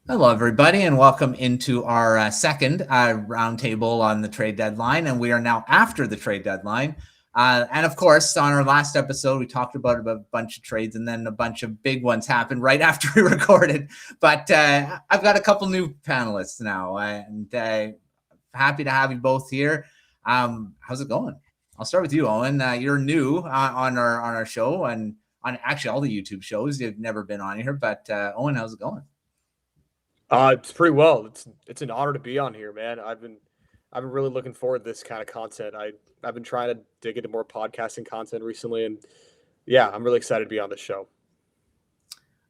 Hello, everybody, and welcome into our second roundtable on the trade deadline. And we are now after the trade deadline. And of course, on our last episode, we talked about a bunch of trades, and then a bunch of big ones happened right after we recorded. But I've got a couple new panelists now, and happy to have you both here. How's it going? I'll start with you, Owen. You're new on our show and on actually all the YouTube shows. You've never been on here, but Owen, how's it going? It's pretty well. It's an honor to be on here, man. I've been really looking forward to this kind of content. I've been trying to dig into more podcasting content recently, and yeah, I'm really excited to be on this show.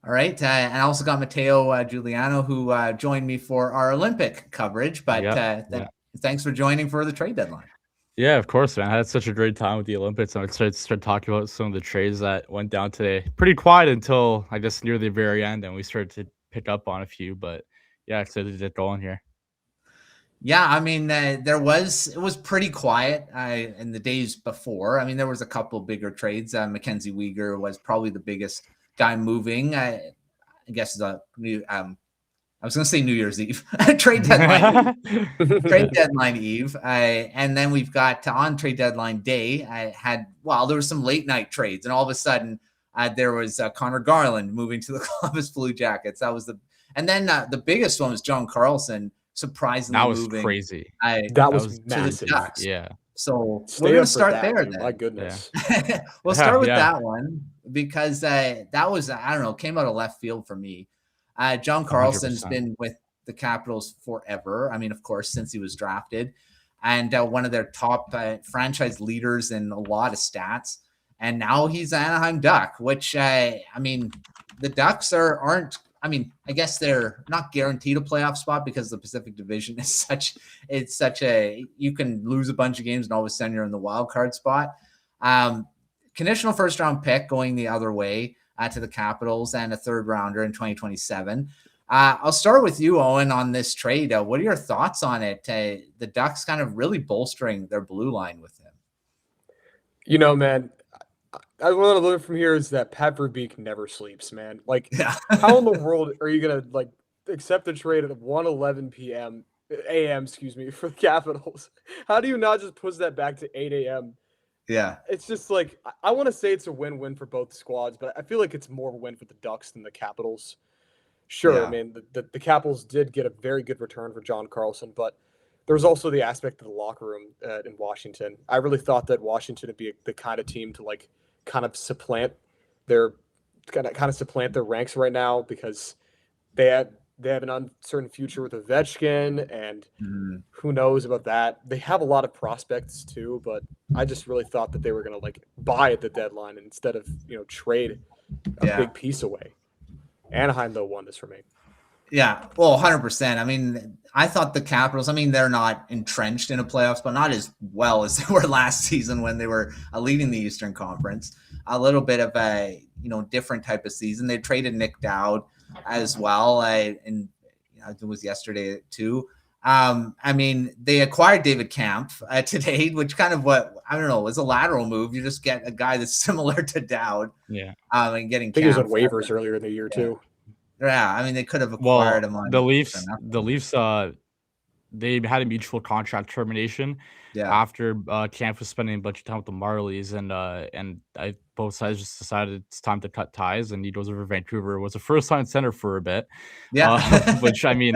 All right. And I also got Mateo Giuliano, who joined me for our Olympic coverage. But thanks for joining for the trade deadline. Yeah, of course, man. I had such a great time with the Olympics. I'm excited to start talking about some of the trades that went down today. Pretty quiet until, I guess, near the very end, and we started to pick up on a few. But yeah, excited to get going here. Yeah, I mean, it was pretty quiet in the days before. I mean, there was a couple bigger trades. Mackenzie Weegar was probably the biggest guy moving. I guess I was going to say New Year's Eve, trade deadline eve. And then we've got on trade deadline day. There was some late night trades, and all of a sudden there was Connor Garland moving to the Columbus Blue Jackets. And then the biggest one was John Carlson. Surprisingly, that was moving. crazy. That was massive. Yeah. So we're gonna start there. Then. My goodness. Yeah. We'll start with that one because that was, I don't know, came out of left field for me. John Carlson's 100%. Been with the Capitals forever. I mean, of course, since he was drafted, and one of their top franchise leaders in a lot of stats. And now he's an Anaheim Duck, which I mean, the Ducks aren't. I mean, I guess they're not guaranteed a playoff spot because the Pacific Division is such a you can lose a bunch of games and all of a sudden you're in the wild card spot. Conditional first round pick going the other way to the Capitals and a third rounder in 2027. I'll start with you, Owen, on this trade. What are your thoughts on it? The Ducks kind of really bolstering their blue line with him. You know, man, I want to learn from here is that Pat Verbeek never sleeps, man. Like, how in the world are you gonna accept a trade at 1:11 a.m. for the Capitals? How do you not just push that back to 8 a.m.? Yeah, it's just like I want to say it's a win-win for both squads, but I feel like it's more of a win for the Ducks than the Capitals. Sure, yeah. I mean the Capitals did get a very good return for John Carlson, but there was also the aspect of the locker room in Washington. I really thought that Washington would be the kind of team to kind of supplant their ranks right now because they have an uncertain future with Ovechkin, and who knows about that. They have a lot of prospects too, but I just really thought that they were going to buy at the deadline instead of trade a big piece away. Anaheim though won this for me. Yeah, well, 100%. I mean, I thought the Capitals, I mean, they're not entrenched in a playoffs, but not as well as they were last season when they were leading the Eastern Conference. A little bit of a, different type of season. They traded Nick Dowd as well, and it was yesterday too. I mean, they acquired David Kampf today, which kind of was a lateral move. You just get a guy that's similar to Dowd. Yeah. And getting I think he was on waivers earlier in the year too. Yeah, I mean, they could have acquired him on the Leafs. They had a mutual contract termination after Kampf was spending a bunch of time with the Marlies, and both sides just decided it's time to cut ties, and he goes over Vancouver. Was a first-line center for a bit, which I mean,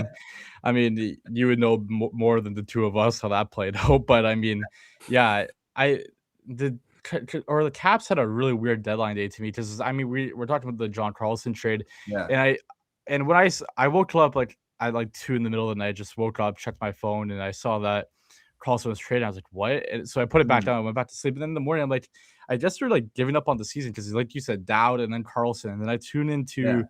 you would know more than the two of us how that played out. But I mean, the Caps had a really weird deadline day to me because I mean we're talking about the John Carlson trade, and when I woke up at 2 in the middle of the night, just woke up, checked my phone, and I saw that Carlson was traded. I was like, what? And so I put it back down and went back to sleep. And then in the morning, I'm like, I just started giving up on the season because, like you said, Dowd and then Carlson. And then I tuned into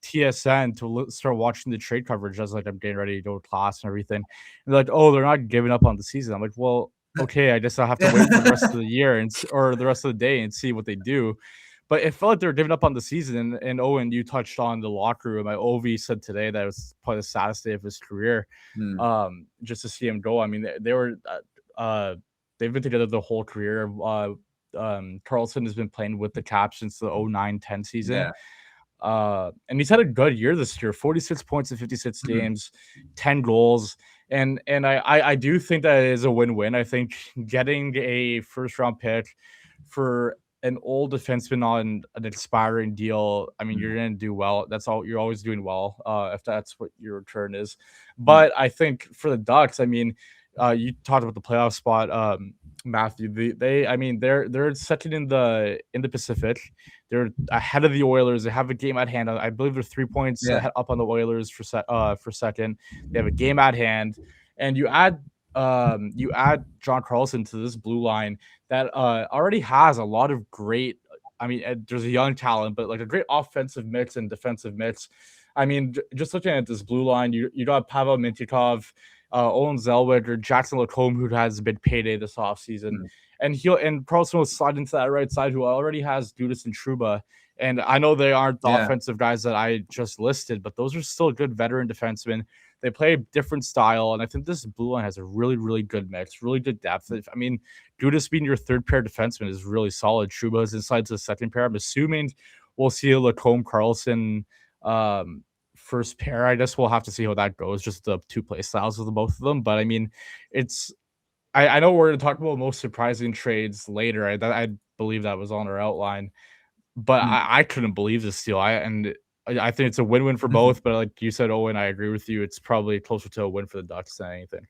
TSN to start watching the trade coverage as I'm getting ready to go to class and everything. And they're like, oh, they're not giving up on the season. I'm like, well, okay, I guess I'll have to wait for the rest of the year or the rest of the day and see what they do. But it felt like they were giving up on the season. And Owen, you touched on the locker room. Ovi said today that it was probably the saddest day of his career, just to see him go. I mean, they were they've been together the whole career. Carlson has been playing with the Caps since the 09-10 season. And he's had a good year this year, 46 points in 56 games, 10 goals. And I do think that it is a win-win. I think getting a first-round pick for an old defenseman on an expiring deal, I mean, you're going to do well. That's all. You're always doing well if that's what your return is. But I think for the Ducks, I mean, you talked about the playoff spot, Matthew. They're second in the Pacific. They're ahead of the Oilers. They have a game at hand. I believe they're 3 points up on the Oilers for second. They have a game at hand, and you add John Carlson to this blue line that already has a lot of great. I mean, there's a young talent, but like a great offensive mix and defensive mix. I mean, just looking at this blue line, you got Pavel Mintyukov, Owen Zellweger, Jackson Lacombe, who has a big payday this offseason. And Carlson will slide into that right side, who already has Dudas and Trouba. And I know they aren't the offensive guys that I just listed, but those are still good veteran defensemen. They play a different style, and I think this blue line has a really, really good mix, really good depth. I mean, Dudas being your third pair defenseman is really solid. Trouba is inside to the second pair. I'm assuming we'll see a Lacombe Carlson first pair. I guess we'll have to see how that goes, just the two play styles of the both of them. But I mean, I know we're going to talk about most surprising trades later. I believe that was on our outline, but I couldn't believe this deal. I think it's a win-win for both, but like you said, Owen, I agree with you. It's probably closer to a win for the Ducks than anything.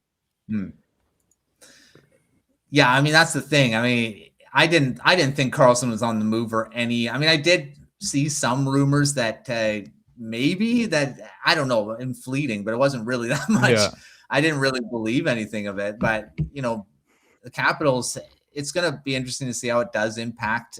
Yeah, I mean, that's the thing. I mean, I didn't think Carlson was on the move or any. I mean, I did see some rumors that maybe that, I don't know, in fleeting, but it wasn't really that much. Yeah. I didn't really believe anything of it, but the Capitals, it's going to be interesting to see how it does impact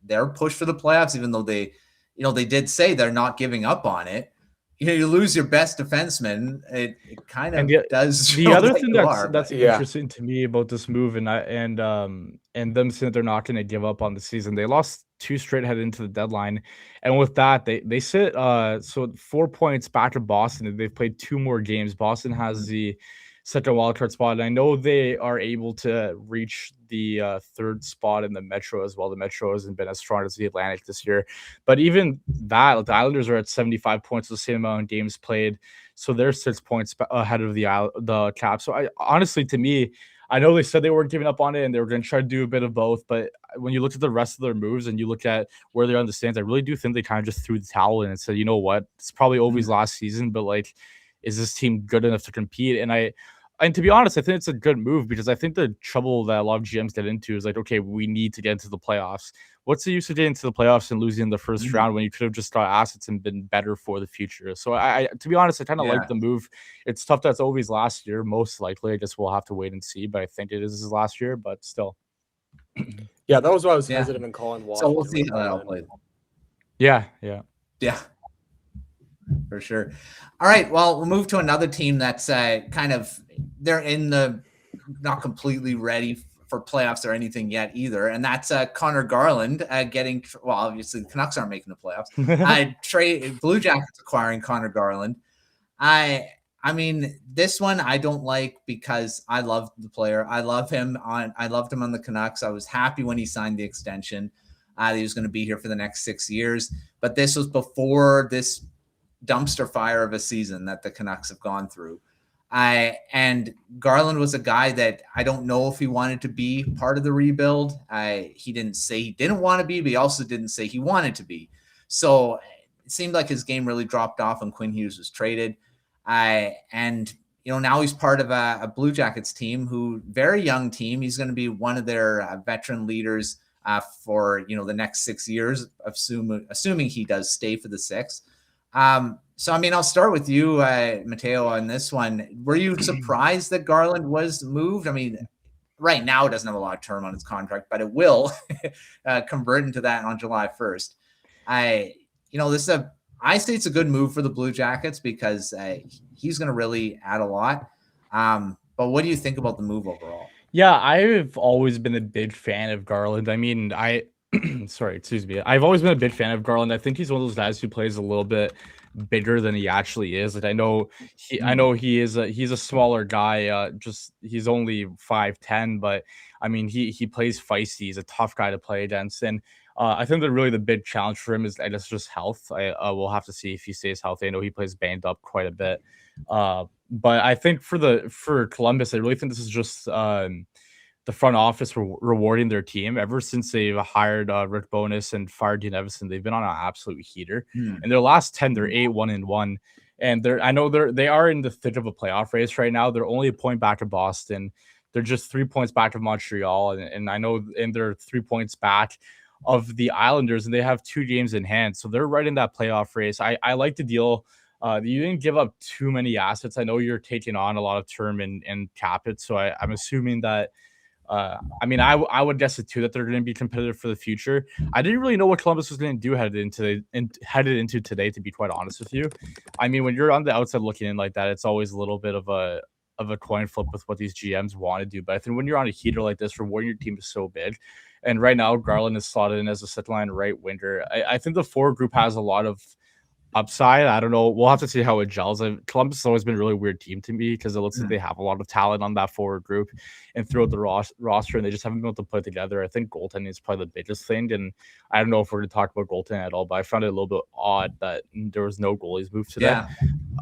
their push for the playoffs, even though they did say they're not giving up on it. You lose your best defenseman, it kind of does. The other thing that's interesting to me about this move and them saying they're not going to give up on the season. They lost 2 straight headed into the deadline, and with that, they sit 4 points back of Boston. They've played 2 more games. Boston has the second wildcard spot, and I know they are able to reach the third spot in the Metro as well. The Metro hasn't been as strong as the Atlantic this year, but even that, the Islanders are at 75 points, the same amount of games played, so they're 6 points ahead of the Cap. So honestly, to me, I know they said they weren't giving up on it and they were going to try to do a bit of both, but when you look at the rest of their moves and you look at where they're on the stands, I really do think they kind of just threw the towel in and said, you know what, it's probably Ovi's last season, but like, is this team good enough to compete? And to be honest, I think it's a good move, because I think the trouble that a lot of GMs get into is like, okay, we need to get into the playoffs. What's the use of getting into the playoffs and losing in the first round when you could have just got assets and been better for the future? So to be honest, I kind of like the move. It's tough that's Ovi's last year, most likely. I guess we'll have to wait and see, but I think it is his last year, but still. Yeah, that was why I was hesitant in calling Washington. So we'll see how that'll play. Yeah. For sure. All right. Well, we'll move to another team that's kind of, they're in the not completely ready for playoffs or anything yet either. And that's Connor Garland obviously the Canucks aren't making the playoffs. Blue Jackets acquiring Connor Garland. I mean, this one I don't like because I love the player. I loved him on the Canucks. I was happy when he signed the extension. He was going to be here for the next 6 years, but this was before this dumpster fire of a season that the Canucks have gone through. And Garland was a guy that I don't know if he wanted to be part of the rebuild. He didn't say he didn't want to be, but he also didn't say he wanted to be. So it seemed like his game really dropped off when Quinn Hughes was traded. And now he's part of a Blue Jackets team very young team. He's going to be one of their veteran leaders for the next 6 years, assuming he does stay for the 6. So, I mean, I'll start with you, Mateo, on this one. Were you surprised that Garland was moved? I mean, right now it doesn't have a lot of term on his contract, but it will convert into that on July 1st. I say it's a good move for the Blue Jackets because he's going to really add a lot. But what do you think about the move overall? Yeah, I've always been a big fan of Garland. I mean, I've always been a big fan of Garland. I think he's one of those guys who plays a little bit bigger than he actually is. Like I know he's a smaller guy. He's only 5'10", but I mean he plays feisty. He's a tough guy to play against. And I think that really the big challenge for him is, I guess, just health. We'll have to see if he stays healthy. I know he plays banged up quite a bit. But I think for Columbus, I really think this is just the front office rewarding their team. Ever since they've hired Rick Bowness and fired Dean Evison, they've been on an absolute heater. In their last 10, they're 8-1-1. And they are in the thick of a playoff race right now. They're only a point back of Boston. They're just 3 points back of Montreal. And I know, and they're 3 points back of the Islanders, and they have 2 games in hand. So they're right in that playoff race. I like the deal. You didn't give up too many assets. I know you're taking on a lot of term and cap it. So I'm assuming that, I would guess it too, that they're going to be competitive for the future. I didn't really know what Columbus was going to do headed into today, to be quite honest with you. I mean, when you're on the outside looking in like that, it's always a little bit of a coin flip with what these GMs want to do. But I think when you're on a heater like this, rewarding your team is so big. And right now, Garland is slotted in as a second line right winger. I think the forward group has a lot of upside. I don't know. We'll have to see how it gels. Columbus has always been a really weird team to me because it looks like they have a lot of talent on that forward group and throughout the roster, and they just haven't been able to put it together. I think goaltending is probably the biggest thing, and I don't know if we're going to talk about goaltending at all, but I found it a little bit odd that there was no goalies moved today.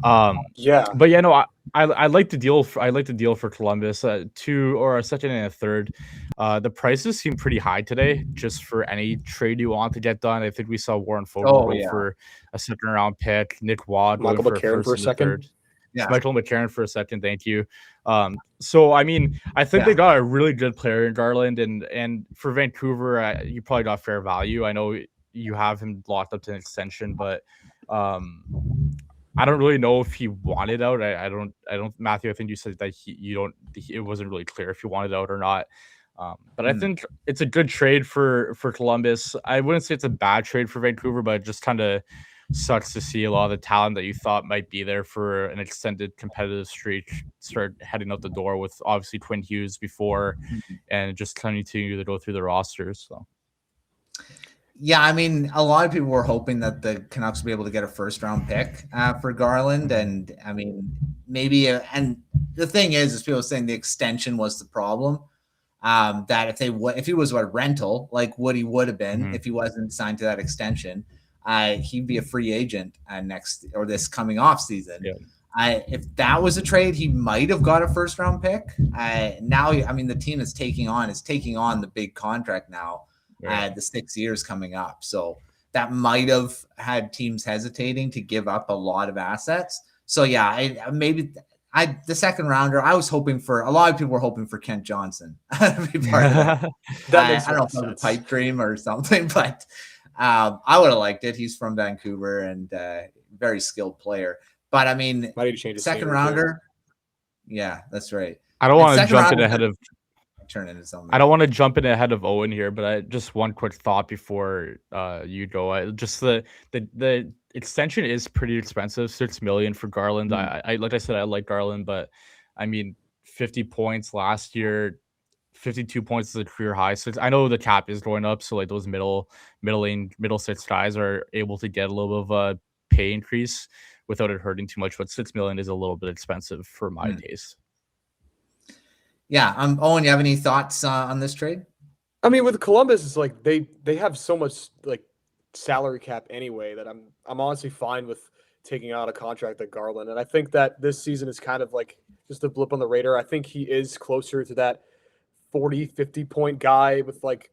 But yeah, no, I like the deal. I like the deal for Columbus. 2 or a second and a third. The prices seem pretty high today, just for any trade you want to get done. I think we saw Warren Fogle for a second round pick, Nick Waugh, Michael McCarron for a second. Yeah, Michael McCarron for a second. Thank you. So I mean, I think they got a really good player in Garland, and for Vancouver, you probably got fair value. I know you have him locked up to an extension, but I don't really know if he wanted out. I don't, Matthew, I think you said that it wasn't really clear if he wanted out or not. But I think it's a good trade for Columbus. I wouldn't say it's a bad trade for Vancouver, but it just kind of sucks to see a lot of the talent that you thought might be there for an extended competitive streak start heading out the door, with obviously Quinn Hughes before and just continue to go through the rosters. So. Yeah, I mean, a lot of people were hoping that the Canucks would be able to get a first-round pick for Garland, and I mean, maybe. And the thing is people saying the extension was the problem. That if he was a rental, like Woody would have been if he wasn't signed to that extension, he'd be a free agent this coming off season. Yeah. If that was a trade, he might have got a first-round pick. Now, I mean, the team is taking on the big contract now. The 6 years coming up. So that might have had teams hesitating to give up a lot of assets. So yeah, the second rounder, I was hoping for, a lot of people were hoping for Kent Johnson to be part of that. I don't know if it was a pipe dream or something, but I would have liked it. He's from Vancouver and very skilled player. But I mean, second rounder. Yeah, that's right. I don't want to jump in ahead of turn into something. I don't want to jump in ahead of Owen here, but just one quick thought before you go. Just the extension is pretty expensive, $6 million for Garland. I like I said, I like Garland, but I mean, 50 points last year, 52 points is a career high. So I know the cap is going up, so like those middle six guys are able to get a little bit of a pay increase without it hurting too much. But $6 million is a little bit expensive for my taste. Yeah, Owen, you have any thoughts on this trade? I mean, with Columbus, it's like they have so much like salary cap anyway that I'm honestly fine with taking out a contract like Garland. And I think that this season is kind of like just a blip on the radar. I think he is closer to that 40, 50 point guy with like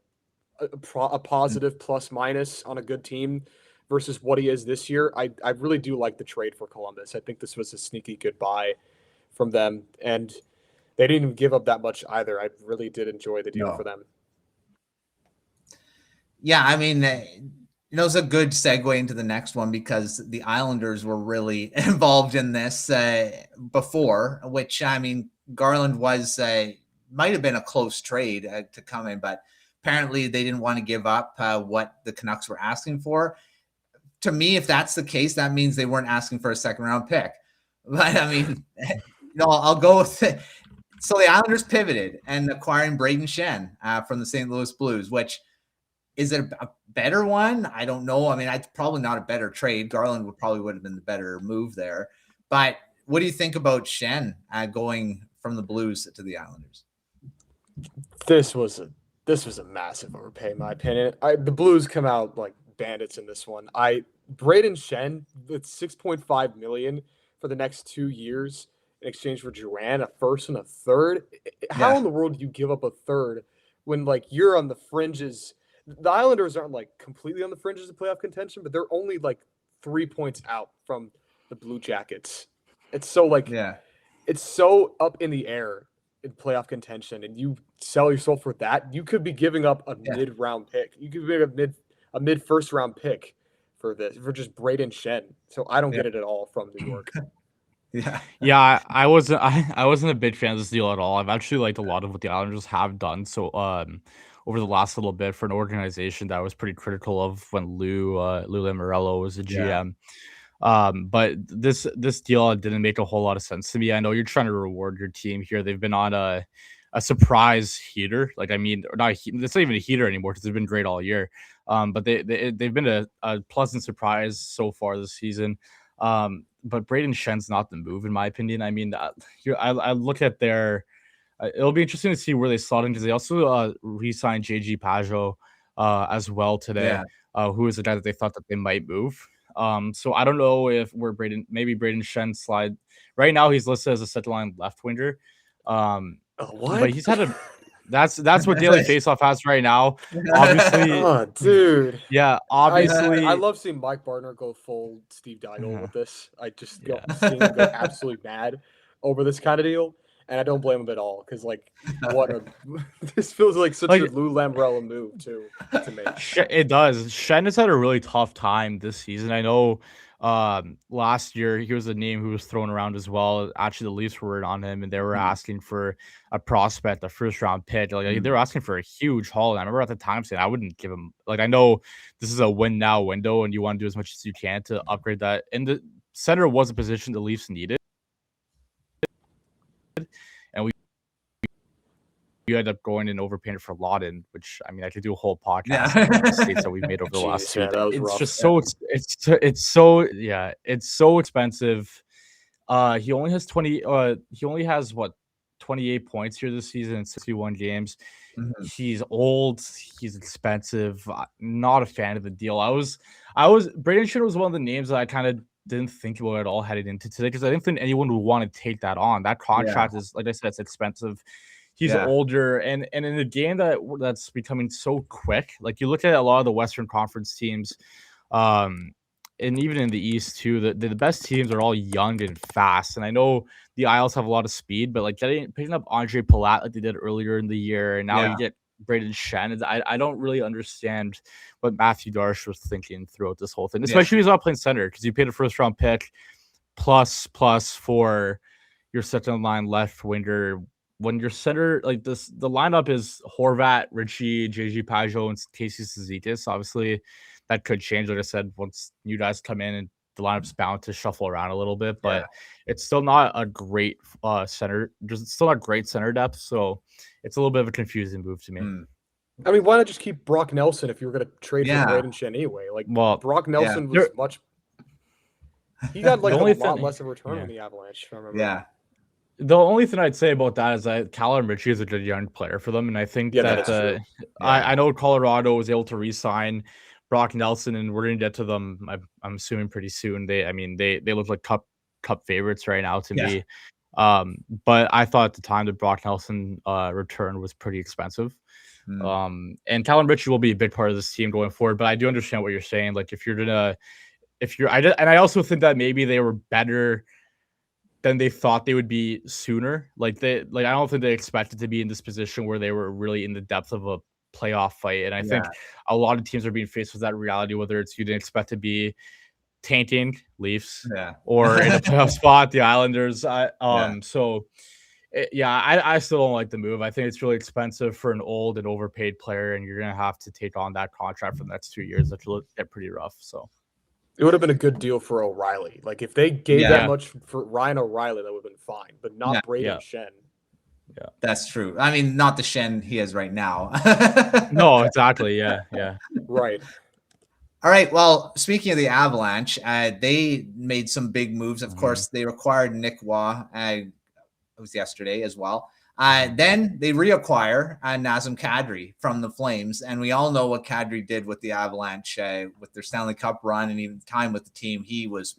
a positive plus minus on a good team versus what he is this year. I really do like the trade for Columbus. I think this was a sneaky good buy from them, and they didn't even give up that much either. I really did enjoy the deal for them. Yeah, I mean, it's a good segue into the next one because the Islanders were really involved in this before, which, I mean, Garland might have been a close trade to come in, but apparently they didn't want to give up what the Canucks were asking for. To me, if that's the case, that means they weren't asking for a second-round pick. But, I mean, I'll go with it. So the Islanders pivoted and acquiring Braden Shen from the St. Louis Blues, which is it a better one? I don't know. I mean, it's probably not a better trade. Garland would have been the better move there. But what do you think about Shen going from the Blues to the Islanders? This was This was a massive overpay, in my opinion. The Blues come out like bandits in this one. Braden Shen, it's $6.5 million for the next 2 years in exchange for Duran, a first and a third. How in the world do you give up a third when like you're on the fringes? The Islanders aren't like completely on the fringes of playoff contention, but they're only like 3 points out from the Blue Jackets. It's so like it's so up in the air in playoff contention, and you sell yourself for that. You could be giving up a mid-round pick. You could be a mid first round pick for just Braden Shen. So I don't get it at all from New York. I wasn't a big fan of this deal at all. I've actually liked a lot of what the Islanders have done. So over the last little bit for an organization that I was pretty critical of when Lou Lamoriello was a GM. But this deal didn't make a whole lot of sense to me. I know you're trying to reward your team here. They've been on a surprise heater. Like, I mean, it's not even a heater anymore because they've been great all year. But they've been a pleasant surprise so far this season. But Braden Shen's not the move, in my opinion. I mean, I look at their. It'll be interesting to see where they slot in because they also re-signed JG Pajot as well today, who is a guy that they thought that they might move. So I don't know if maybe Braden Shen slide. Right now he's listed as a second line left winger. What? But he's had a. That's what Daily Faceoff has right now. Obviously, oh, dude. Yeah, obviously. I love seeing Mike Bartner go full Steve Daigle with this. I just seeing him go absolutely mad over this kind of deal, and I don't blame him at all because this feels like such a Lou Lamoriello move too to me. It does. Shen has had a really tough time this season. I know. Last year he was a name who was thrown around as well. Actually, the Leafs were on him, and they were asking for a prospect, a first-round pick. Like they were asking for a huge haul. And I remember at the time saying I wouldn't give him. Like, I know this is a win-now window, and you want to do as much as you can to upgrade that. And the center was a position the Leafs needed, and you end up going and overpaying for Lawton, which I mean I could do a whole podcast on the mistakes that we've made over the last 2 days. It's just it's so expensive. He only has 28 points here this season in 61 games. He's old, he's expensive. Not a fan of the deal. Braden Shen was one of the names that I kind of didn't think about at all heading into today because I didn't think anyone would want to take that on. That contract is, like I said, it's expensive. He's older, and in a game that's becoming so quick, like you look at a lot of the Western Conference teams, and even in the East too, the best teams are all young and fast. And I know the Isles have a lot of speed, but like picking up Andre Palat like they did earlier in the year, and now you get Braden Shen. I don't really understand what Matthew Darsh was thinking throughout this whole thing, especially if he's not playing center because you paid a first round pick plus for your second line left winger. When your center, like this, the lineup is Horvat, Ritchie, JG Pajot, and Casey Cizikas. Obviously, that could change. Like I said, once new guys come in and the lineup's bound to shuffle around a little bit, but it's still not a great center. There's still not great center depth, so it's a little bit of a confusing move to me. I mean, why not just keep Brock Nelson if you were going to trade for Braden Shen anyway? Like, Brock Nelson was much. He got like a lot less of a return on the Avalanche. If I remember. The only thing I'd say about that is that Callum Ritchie is a good young player for them, and I think that I know Colorado was able to re-sign Brock Nelson, and we're going to get to them. I'm assuming pretty soon. They look like cup favorites right now to me. But I thought at the time that Brock Nelson return was pretty expensive. And Callum Ritchie will be a big part of this team going forward. But I do understand what you're saying. Like I also think that maybe they were better than they thought they would be sooner. I don't think they expected to be in this position where they were really in the depth of a playoff fight. And I think a lot of teams are being faced with that reality, whether it's you didn't expect to be tanking Leafs or in a playoff spot, the Islanders. I still don't like the move. I think it's really expensive for an old and overpaid player, and you're going to have to take on that contract for the next 2 years. That will get pretty rough. So it would have been a good deal for O'Reilly. Like if they gave that much for Ryan O'Reilly, that would have been fine, but not Braden Shen. Yeah, that's true. I mean, not the Shen he is right now. No, exactly. Yeah. Right. All right. Well, speaking of the Avalanche, they made some big moves. Of course, they acquired Nick Waugh. It was yesterday as well. Then they reacquire Nazem Kadri from the Flames, and we all know what Kadri did with the Avalanche with their Stanley Cup run and even time with the team. He was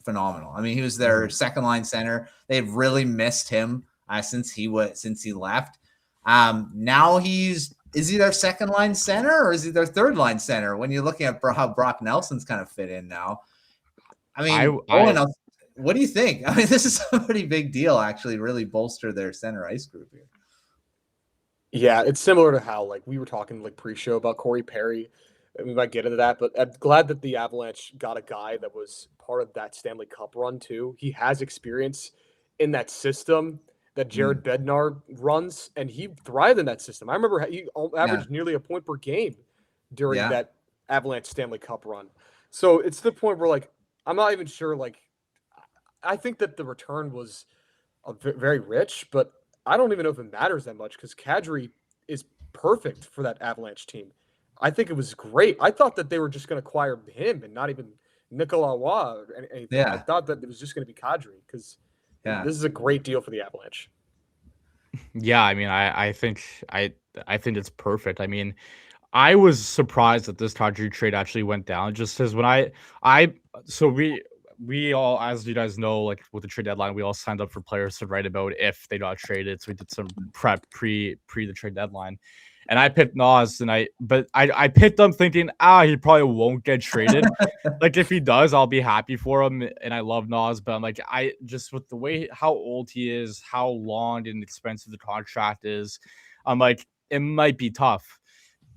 phenomenal. I mean, he was their second line center. They've really missed him since he left. Now is he their second line center or is he their third line center? When you're looking at how Brock Nelson's kind of fit in now, I mean, what do you think? I mean, this is a pretty big deal. Actually, really bolster their center ice group here. Yeah, it's similar to how like we were talking like pre-show about Corey Perry. We might get into that, but I'm glad that the Avalanche got a guy that was part of that Stanley Cup run too. He has experience in that system that Jared Bednar runs, and he thrived in that system. I remember he averaged nearly a point per game during that Avalanche Stanley Cup run. So it's the point where like I'm not even sure. Like I think that the return was very rich, but I don't even know if it matters that much because Kadri is perfect for that Avalanche team. I think it was great. I thought that they were just going to acquire him and not even Nicolas Roy or anything. Yeah. I thought that it was just going to be Kadri because this is a great deal for the Avalanche. Yeah, I mean, I think it's perfect. I mean, I was surprised that this Kadri trade actually went down just because when we all, as you guys know, like with the trade deadline, we all signed up for players to write about if they got traded. So we did some prep pre the trade deadline. And I picked Nas, but I picked him thinking, he probably won't get traded. Like if he does, I'll be happy for him. And I love Nas, but I'm like, I just with the way how old he is, how long and expensive the contract is, I'm like, it might be tough.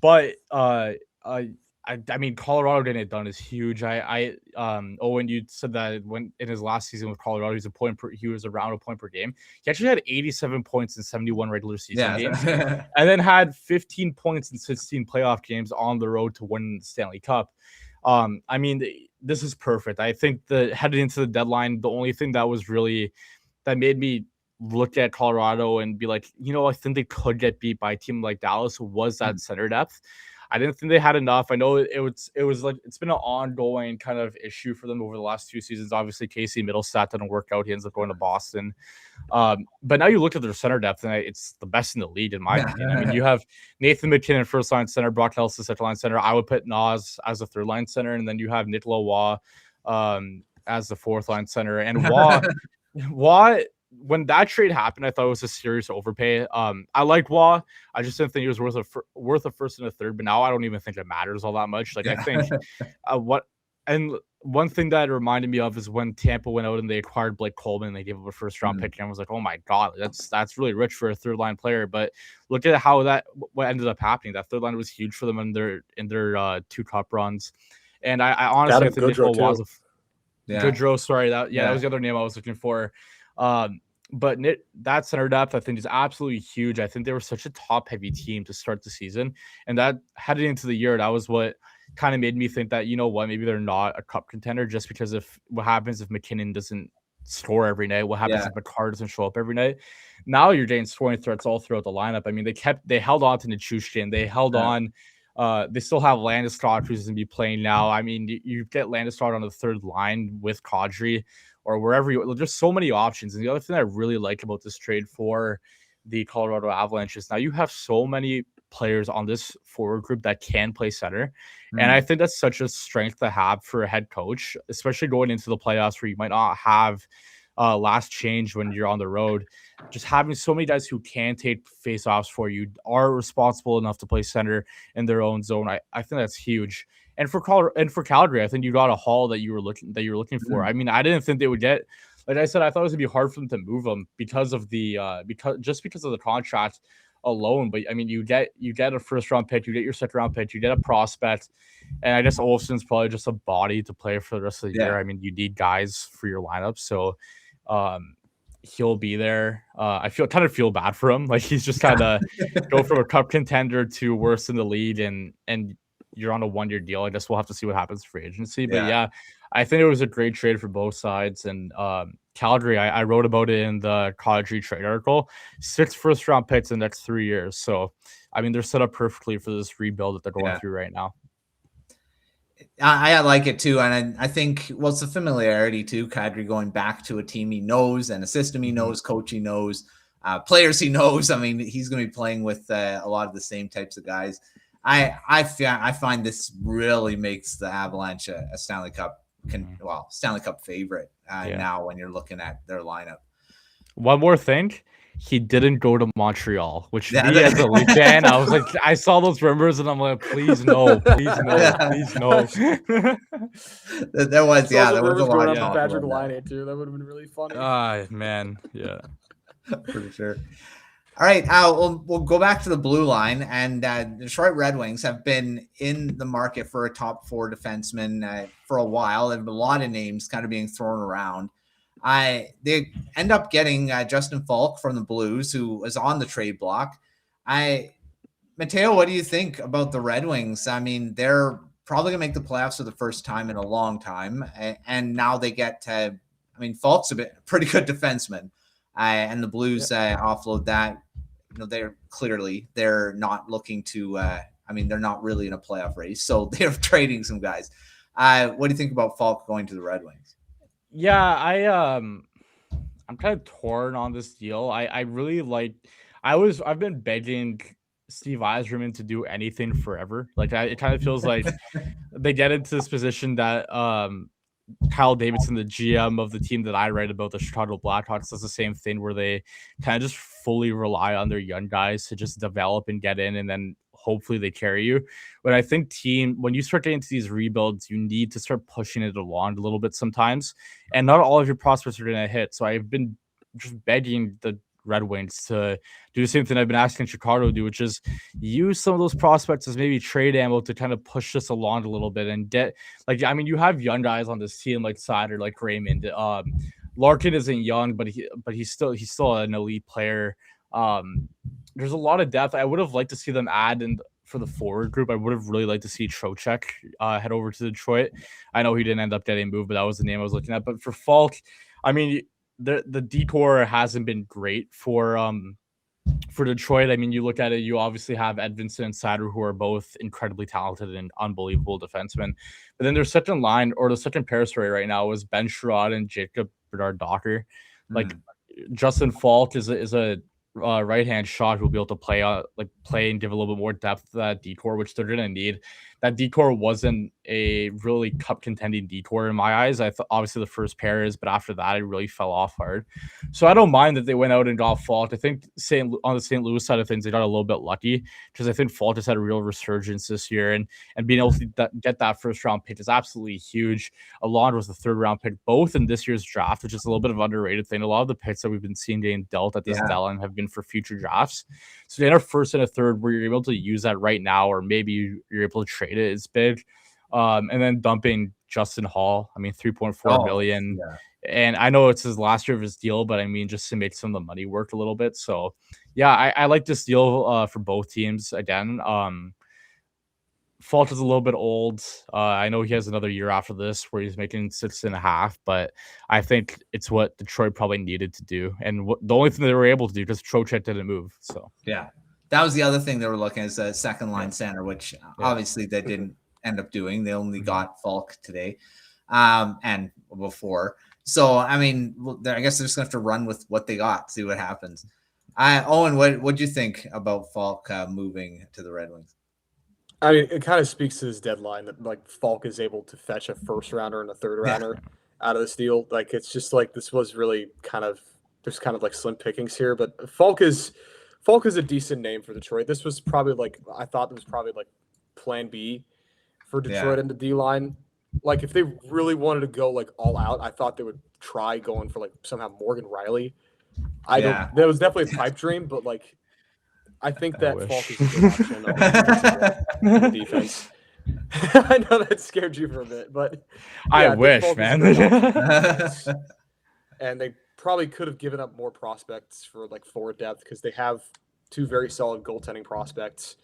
But I mean, Colorado getting it done is huge. Owen, you said that when in his last season with Colorado, he was around a point per game. He actually had 87 points in 71 regular season games, and then had 15 points in 16 playoff games on the road to win the Stanley Cup. I mean, this is perfect. I think headed into the deadline, the only thing that made me look at Colorado and be like, I think they could get beat by a team like Dallas was that center depth. I didn't think they had enough. I know it was like it's been an ongoing kind of issue for them over the last 2 seasons. Obviously, Casey Middlestat didn't work out. He ends up going to Boston. But now you look at their center depth, and it's the best in the league, in my opinion. I mean, you have Nathan McKinnon, first line center, Brock Nelson, second line center. I would put Nas as a third line center, and then you have Nicolas Roy as the fourth line center. And Roy when that trade happened, I thought it was a serious overpay. I liked Roy. I just didn't think it was worth a first and a third. But now I don't even think it matters all that much. Like I think one thing that it reminded me of is when Tampa went out and they acquired Blake Coleman. They gave up a first round pick, and I was like, oh my god, that's really rich for a third line player. But look at what ended up happening. That third line was huge for them in their 2 cup runs. And I honestly think Nicolas was Goodrow. Sorry, that was the other name I was looking for. But that center depth, I think, is absolutely huge. I think they were such a top-heavy team to start the season, and that heading into the year, that was what kind of made me think that maybe they're not a cup contender just because of what happens if McKinnon doesn't score every night. What happens if McCarr doesn't show up every night? Now you're getting scoring threats all throughout the lineup. I mean, they held on to Nichushkin. They held on. They still have Landeskog, who's going to be playing now. I mean, you get Landeskog on the third line with Kadri or wherever there's so many options. And the other thing I really like about this trade for the Colorado Avalanche is now you have so many players on this forward group that can play center. And I think that's such a strength to have for a head coach, especially going into the playoffs where you might not have last change when you're on the road. Just having so many guys who can take faceoffs for you, are responsible enough to play center in their own zone. I think that's huge. And for Calgary, I think you got a haul that you were looking for. I mean, I didn't think they would get, like I said, I thought it was gonna be hard for them to move them because of the contract alone. But I mean, you get a first round pick, you get your second round pick, you get a prospect, and I guess Olsen's probably just a body to play for the rest of the year. I mean, you need guys for your lineup, so he'll be there. I kind of feel bad for him. Like he's just kind of go from a cup contender to worse in the league, and you're on a 1-year deal. I guess we'll have to see what happens for agency. But yeah, I think it was a great trade for both sides. And Calgary, I wrote about it in the Kadri trade article. 6 first-round picks in the next 3 years. So, I mean, they're set up perfectly for this rebuild that they're going through right now. I like it too, and I think it's the familiarity too. Kadri going back to a team he knows and a system he knows, coach he knows. players he knows. I mean, he's going to be playing with a lot of the same types of guys. I find this really makes the Avalanche a Stanley Cup favorite now when you're looking at their lineup. One more thing. He didn't go to Montreal, which me as a Leaf fan, I was like, I saw those rumors and I'm like, please no, please no, please no. there was a lot of Patrick Laine too. That would have been really funny. Man, yeah, pretty sure. All right, we'll go back to the blue line, and the Detroit Red Wings have been in the market for a top 4 defenseman for a while. There have been a lot of names kind of being thrown around. They end up getting Justin Falk from the Blues, who was on the trade block. Mateo, what do you think about the Red Wings? I mean, they're probably going to make the playoffs for the first time in a long time, and now they get Falk's a pretty good defenseman, and the Blues offload that. They're not looking to. They're not really in a playoff race, so they're trading some guys. What do you think about Falk going to the Red Wings? Yeah, I'm kind of torn on this deal. I really like. I've been begging Steve Yzerman to do anything forever. Like it kind of feels like they get into this position that Kyle Davidson, the GM of the team that I write about, the Chicago Blackhawks, does the same thing where they kind of just fully rely on their young guys to just develop and get in, and then hopefully they carry you. But I think when you start getting into these rebuilds, you need to start pushing it along a little bit sometimes, and not all of your prospects are going to hit. So I've been just begging the Red Wings to do the same thing I've been asking Chicago to do, which is use some of those prospects as maybe trade ammo to kind of push this along a little bit and get you have young guys on this team like Zator, like Raymond. Larkin isn't young, but he's still an elite player. There's a lot of depth. I would have liked to see them add in for the forward group. I would have really liked to see Trocheck head over to Detroit. I know he didn't end up getting moved, but that was the name I was looking at. But for Falk, the decor hasn't been great for Detroit. I mean, you look at it, you obviously have Edvinsson and Zator, who are both incredibly talented and unbelievable defensemen. But then their second line, or the second pair right now, is Ben Sherrod and Jacob Bernard-Docker. Justin Falk is a right-hand shot who will be able to play and give a little bit more depth to that decor, which they're going to need. That decor wasn't a really cup contending decor in my eyes. I thought obviously the first pair is, but after that, it really fell off hard. So I don't mind that they went out and got Falk. I think on the St. Louis side of things, they got a little bit lucky because I think Falk just had a real resurgence this year, and being able to get that first round pick is absolutely huge. Along with the third round pick, both in this year's draft, which is a little bit of an underrated thing. A lot of the picks that we've been seeing getting dealt at this deadline have been for future drafts. So getting a first and a third where you're able to use that right now, or maybe you're able to trade it, is big. And then dumping Justin Hall, $3.4 million. Yeah. And I know it's his last year of his deal, but just to make some of the money work a little bit. So yeah, I like this deal for both teams. Again, Falk is a little bit old. I know he has another year after this where he's making 6.5, but I think it's what Detroit probably needed to do. And the only thing they were able to do, because Trocheck didn't move. So yeah. That was the other thing they were looking at, as a second line center, which obviously they didn't end up doing. They only got Falk today and before. So, I guess they're just going to have to run with what they got, see what happens. Owen, what do you think about Falk moving to the Red Wings? It kind of speaks to this deadline that Falk is able to fetch a first rounder and a third rounder out of this deal. It's just this was really there's slim pickings here, but Falk is a decent name for Detroit. This was probably I thought it was probably plan B for Detroit and the D line. If they really wanted to go all out, I thought they would try going for somehow Morgan Riley. That was definitely a pipe dream, but I think that Falk is a good option on the defense. I know that scared you for a bit, but I wish, man. And they probably could have given up more prospects for forward depth, because they have two very solid goaltending prospects.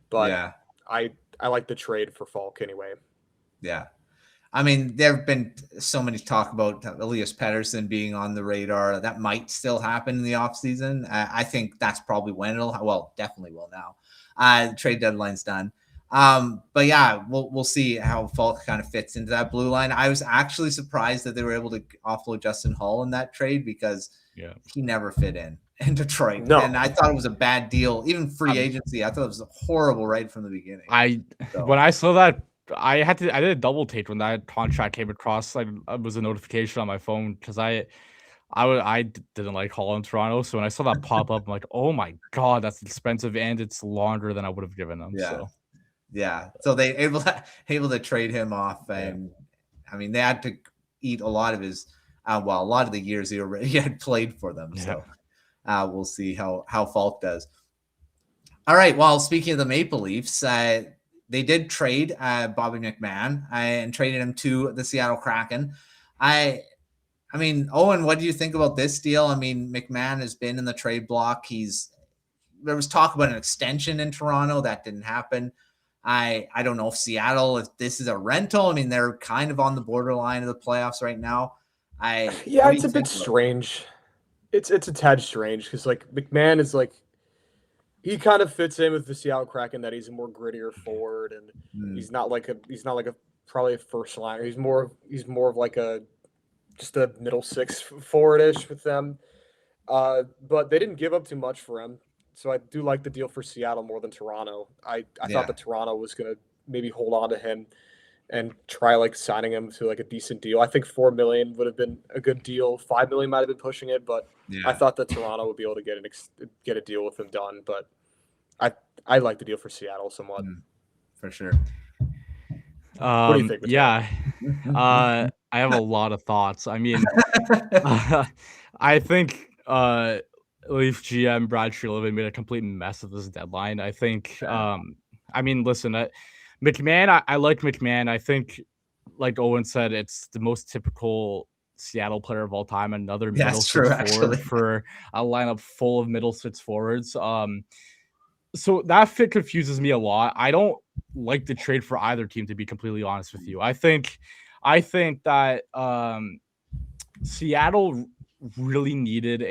But I like the trade for Falk anyway. Yeah. There have been so many talk about Elias Pettersson being on the radar. That might still happen in the offseason. I think that's probably when definitely will now. The trade deadline's done. But yeah, we'll see how Falk kind of fits into that blue line. I was actually surprised that they were able to offload Justin Hall in that trade, because he never fit in. in Detroit. No. And I thought it was a bad deal. Even free agency, I thought it was horrible right from the beginning. When I saw that, I did a double take when that contract came across. Like, it was a notification on my phone because I didn't like Hall in Toronto. So when I saw that pop up, I'm like, oh my God, that's expensive and it's longer than I would have given them. Yeah. So they able to trade him off, and I mean they had to eat a lot of his a lot of the years he already had played for them. So we'll see how Falk does. All right. Well, speaking of the Maple Leafs, they did trade Bobby McMann and traded him to the Seattle Kraken. I mean, Owen, what do you think about this deal? I mean, McMahon has been in the trade block. There was talk about an extension in Toronto. That didn't happen. I don't know if Seattle, if this is a rental. I mean, they're kind of on the borderline of the playoffs right now. It's a bit strange. It's a tad strange because like McMahon is like, he kind of fits in with the Seattle Kraken that he's a more grittier forward, and he's not like a probably a first liner. He's more of like just a middle six forward-ish with them. But they didn't give up too much for him. So I do like the deal for Seattle more than Toronto. I thought that Toronto was going to maybe hold on to him and try like signing him to like a decent deal. I think $4 million would have been a good deal. $5 million might have been pushing it, but I thought that Toronto would be able to get a deal with him done. But I like the deal for Seattle somewhat. For sure. What do you think? I have a lot of thoughts. I mean, I think Leaf GM Brad Treliving made a complete mess of this deadline. I think, I mean, listen, McMahon, I like McMahon. I think, like Owen said, it's the most typical Seattle player of all time. Another middle six forward for a lineup full of middle six forwards. So that fit confuses me a lot. I don't like the trade for either team, to be completely honest with you. I think that Seattle really needed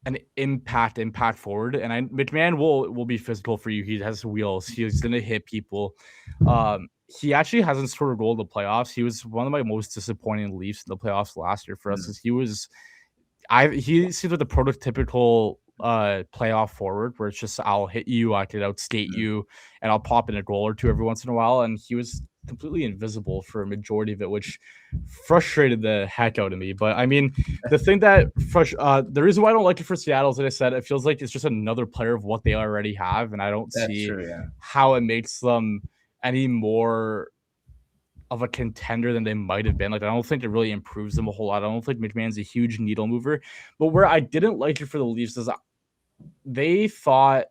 an impact forward, and McMahon will be physical for you. He has wheels. He's gonna hit people. He actually hasn't scored a goal in the playoffs. He was one of my most disappointing Leafs in the playoffs last year for us. He seems like the prototypical playoff forward where it's just I'll hit you, I could outskate you, and I'll pop in a goal or two every once in a while. And he was completely invisible for a majority of it, which frustrated the heck out of me. But I mean, the thing that the reason why I don't like it for Seattle is that I said it feels like it's just another player of what they already have, and I don't see how it makes them any more of a contender than they might have been. Like, I don't think it really improves them a whole lot. I don't think McMahon's a huge needle mover. But where I didn't like it for the Leafs is they thought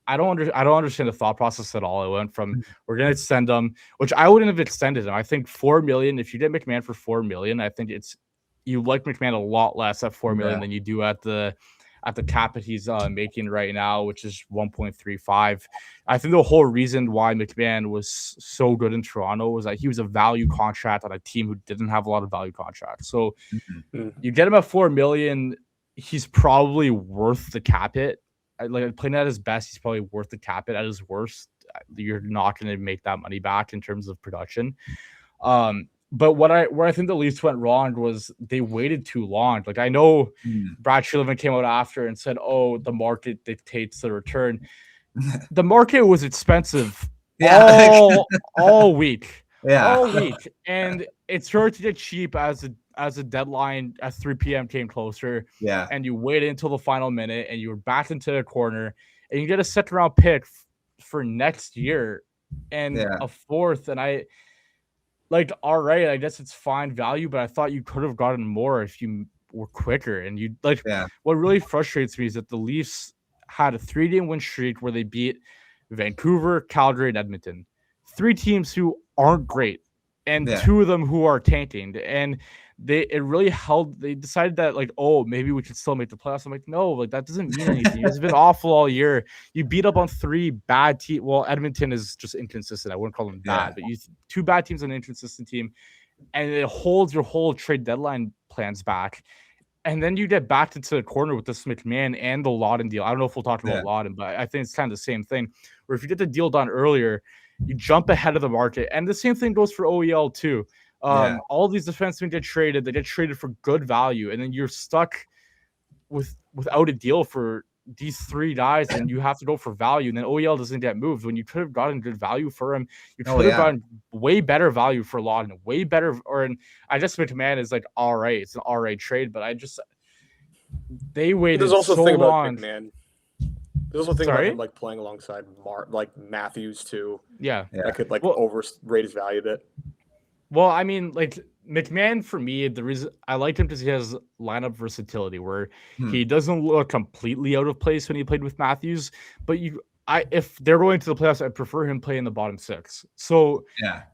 I don't understand the thought process at all. It went from we're gonna extend them, which I wouldn't have extended them. I think $4 million. If you get McMahon for $4 million, I think you like McMahon a lot less at $4 million than you do at the cap that he's making right now, which is 1.35. I think the whole reason why McMahon was so good in Toronto was that he was a value contract on a team who didn't have a lot of value contracts. So you get him at $4 million, he's probably worth the cap hit. Like, playing at his best, he's probably worth the cap hit. At his worst, you're not going to make that money back in terms of production. But where I think the Leafs went wrong was they waited too long. Like, I know Brad Treliving came out after and said, "Oh, the market dictates the return." The market was expensive all week, and it started to get cheap as the deadline at 3 p.m. came closer. Yeah, and you waited until the final minute, and you were backed into the corner, and you get a second round pick for next year and a fourth, and like, all right, I guess it's fine value, but I thought you could have gotten more if you were quicker. And you what really frustrates me is that the Leafs had a 3-game win streak where they beat Vancouver, Calgary, and Edmonton. 3 teams who aren't great, and 2 of them who are tanking. And they decided that, like, oh, maybe we could still make the playoffs. I'm like, no, like, that doesn't mean anything. It's been awful all year. You beat up on 3 bad teams. Well, Edmonton is just inconsistent. I wouldn't call them bad, but 2 bad teams on an inconsistent team, and it holds your whole trade deadline plans back. And then you get backed into the corner with this McMahon and the Lawton deal. I don't know if we'll talk about Lawton, but I think it's kind of the same thing. Where if you get the deal done earlier, you jump ahead of the market. And the same thing goes for OEL too. All these defensemen get traded. They get traded for good value, and then you're stuck without a deal for these three guys, and you have to go for value, and then OEL doesn't get moved when you could have gotten good value for him. You could have gotten way better value for Lawton, way better. I just McMahon is like all right, it's an all right trade, but they waited. There's also so long. McMahon. There's also a thing about him like playing alongside Matthews too. Yeah. That could overrate his value a bit. Well, I mean, like McMahon for me, the reason I like him because he has lineup versatility where he doesn't look completely out of place when he played with Matthews. But if they're going to the playoffs, I prefer him play in the bottom six. So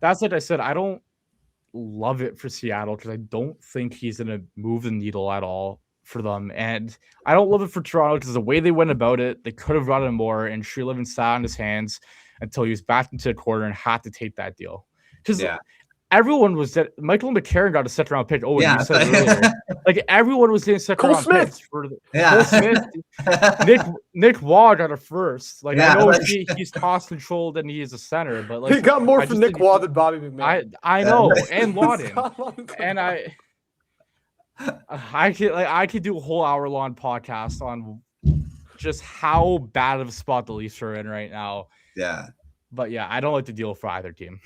that's like I said, I don't love it for Seattle because I don't think he's gonna move the needle at all for them, and I don't love it for Toronto because the way they went about it, they could have gotten more, and Sherlivin sat on his hands until he was backed into a corner and had to take that deal because. Everyone was that Michael McCarron got a second round pick. Oh, you said earlier. Like everyone was getting second round picks for Cole Smith. Nick Waugh got a first. Like I know he's toss controlled and he is a center, but like he got more for Nick Waugh than Bobby McMahon. I know, and Lawton. And I could do a whole hour long podcast on just how bad of a spot the Leafs are in right now. Yeah. But yeah, I don't like the deal for either team.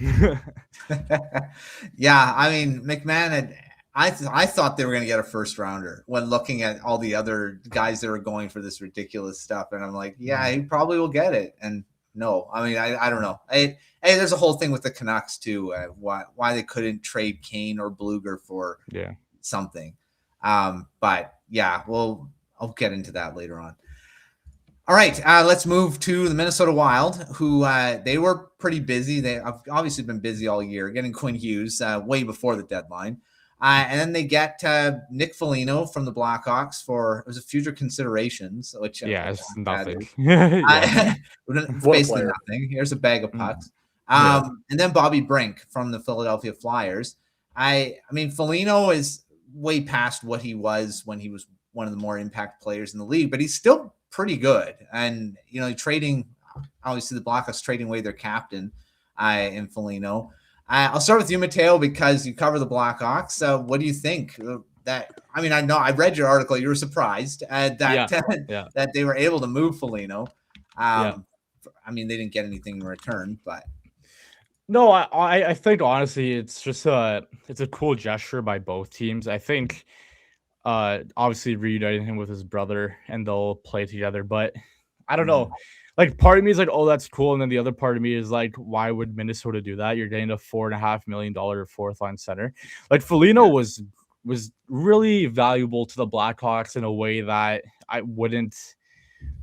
Yeah, I mean, McMahon I thought they were going to get a first rounder when looking at all the other guys that were going for this ridiculous stuff, and I'm like, yeah, he probably will get it. And no, I mean, I don't know. Hey, there's a whole thing with the Canucks too. Why they couldn't trade Kane or Bluger for something. But yeah, I'll get into that later on. All right, let's move to the Minnesota Wild, who they were pretty busy. They have obviously been busy all year, getting Quinn Hughes way before the deadline. And then they get Nick Foligno from the Blackhawks for future considerations, which it's nothing. Basically nothing. Here's a bag of pucks. And then Bobby Brink from the Philadelphia Flyers. I mean, Foligno is way past what he was when he was one of the more impact players in the league, but he's still pretty good. And trading, obviously the Blackhawks trading away their captain in Foligno. I'll start with you, Mateo, because you cover the Blackhawks. What do you think? I know I read your article. You were surprised that they were able to move Foligno. I mean, they didn't get anything in return, but no, I think honestly it's just it's a cool gesture by both teams. I think obviously reuniting him with his brother and they'll play together, but I don't know. Like part of me is like, oh, that's cool. And then the other part of me is like, why would Minnesota do that? You're getting a $4.5 million fourth line center. Like Foligno was really valuable to the Blackhawks in a way that I wouldn't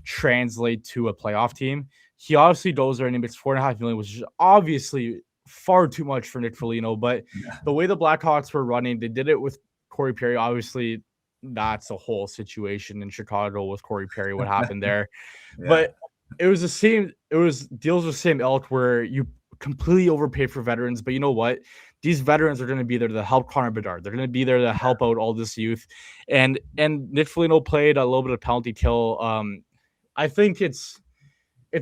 translate to a playoff team. He obviously goes there and he makes $4.5 million, which is obviously far too much for Nick Foligno. But the way the Blackhawks were running, they did it with Corey Perry. Obviously, that's a whole situation in Chicago with Corey Perry, what happened there. But it was the same. It was deals with the same ilk where you completely overpay for veterans. But you know what? These veterans are going to be there to help Connor Bedard. They're going to be there to help out all this youth. And Nick Foligno played a little bit of penalty kill. I think it's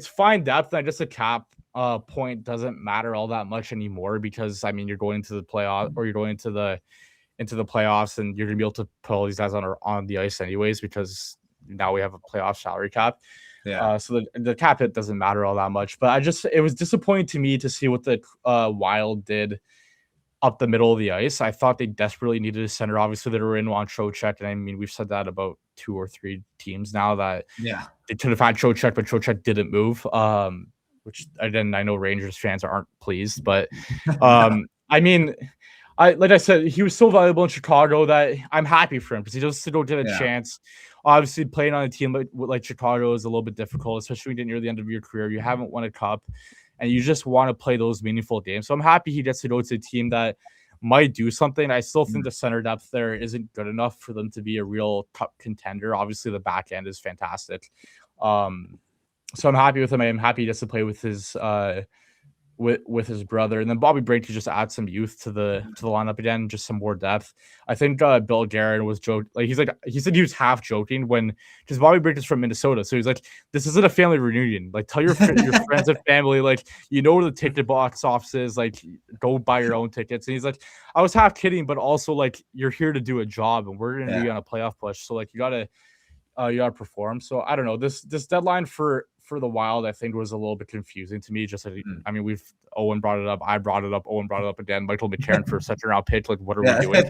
fine depth. And just a cap point doesn't matter all that much anymore because, I mean, you're going to the playoff or you're going into the playoffs and you're going to be able to put all these guys on the ice anyways because now we have a playoff salary cap. So the cap hit doesn't matter all that much. But it was disappointing to me to see what the Wild did up the middle of the ice. I thought they desperately needed a center. Obviously, they were in on Trocheck, and I mean, we've said that about 2 or 3 teams now that they could have had Trocheck, but Trocheck didn't move. Which again, I know Rangers fans aren't pleased, but I mean, like I said, he was so valuable in Chicago that I'm happy for him because he just still get a chance. Obviously, playing on a team like Chicago is a little bit difficult, especially when you get near the end of your career. You haven't won a cup, and you just want to play those meaningful games. So I'm happy he gets to go to a team that might do something. I still think the center depth there isn't good enough for them to be a real cup contender. Obviously, the back end is fantastic. So I'm happy with him. I am happy he gets to play with his with his brother, and then Bobby Brink to just add some youth to the lineup again, just some more depth. I think Bill Guerin was joking, he said he was half joking because Bobby Brink is from Minnesota, so he's like, this isn't a family reunion. Like, tell your friends and family, like, you know where the ticket box office is, like, go buy your own tickets. And he's like, I was half kidding, but also like, you're here to do a job, and we're gonna be on a playoff push, so like, you you got to perform. So I don't know. This deadline for the Wild, I think, was a little bit confusing to me. Just like, I mean, Owen brought it up, I brought it up, Owen brought it up again. Michael McCarron for such a round pick. Like, what are we doing?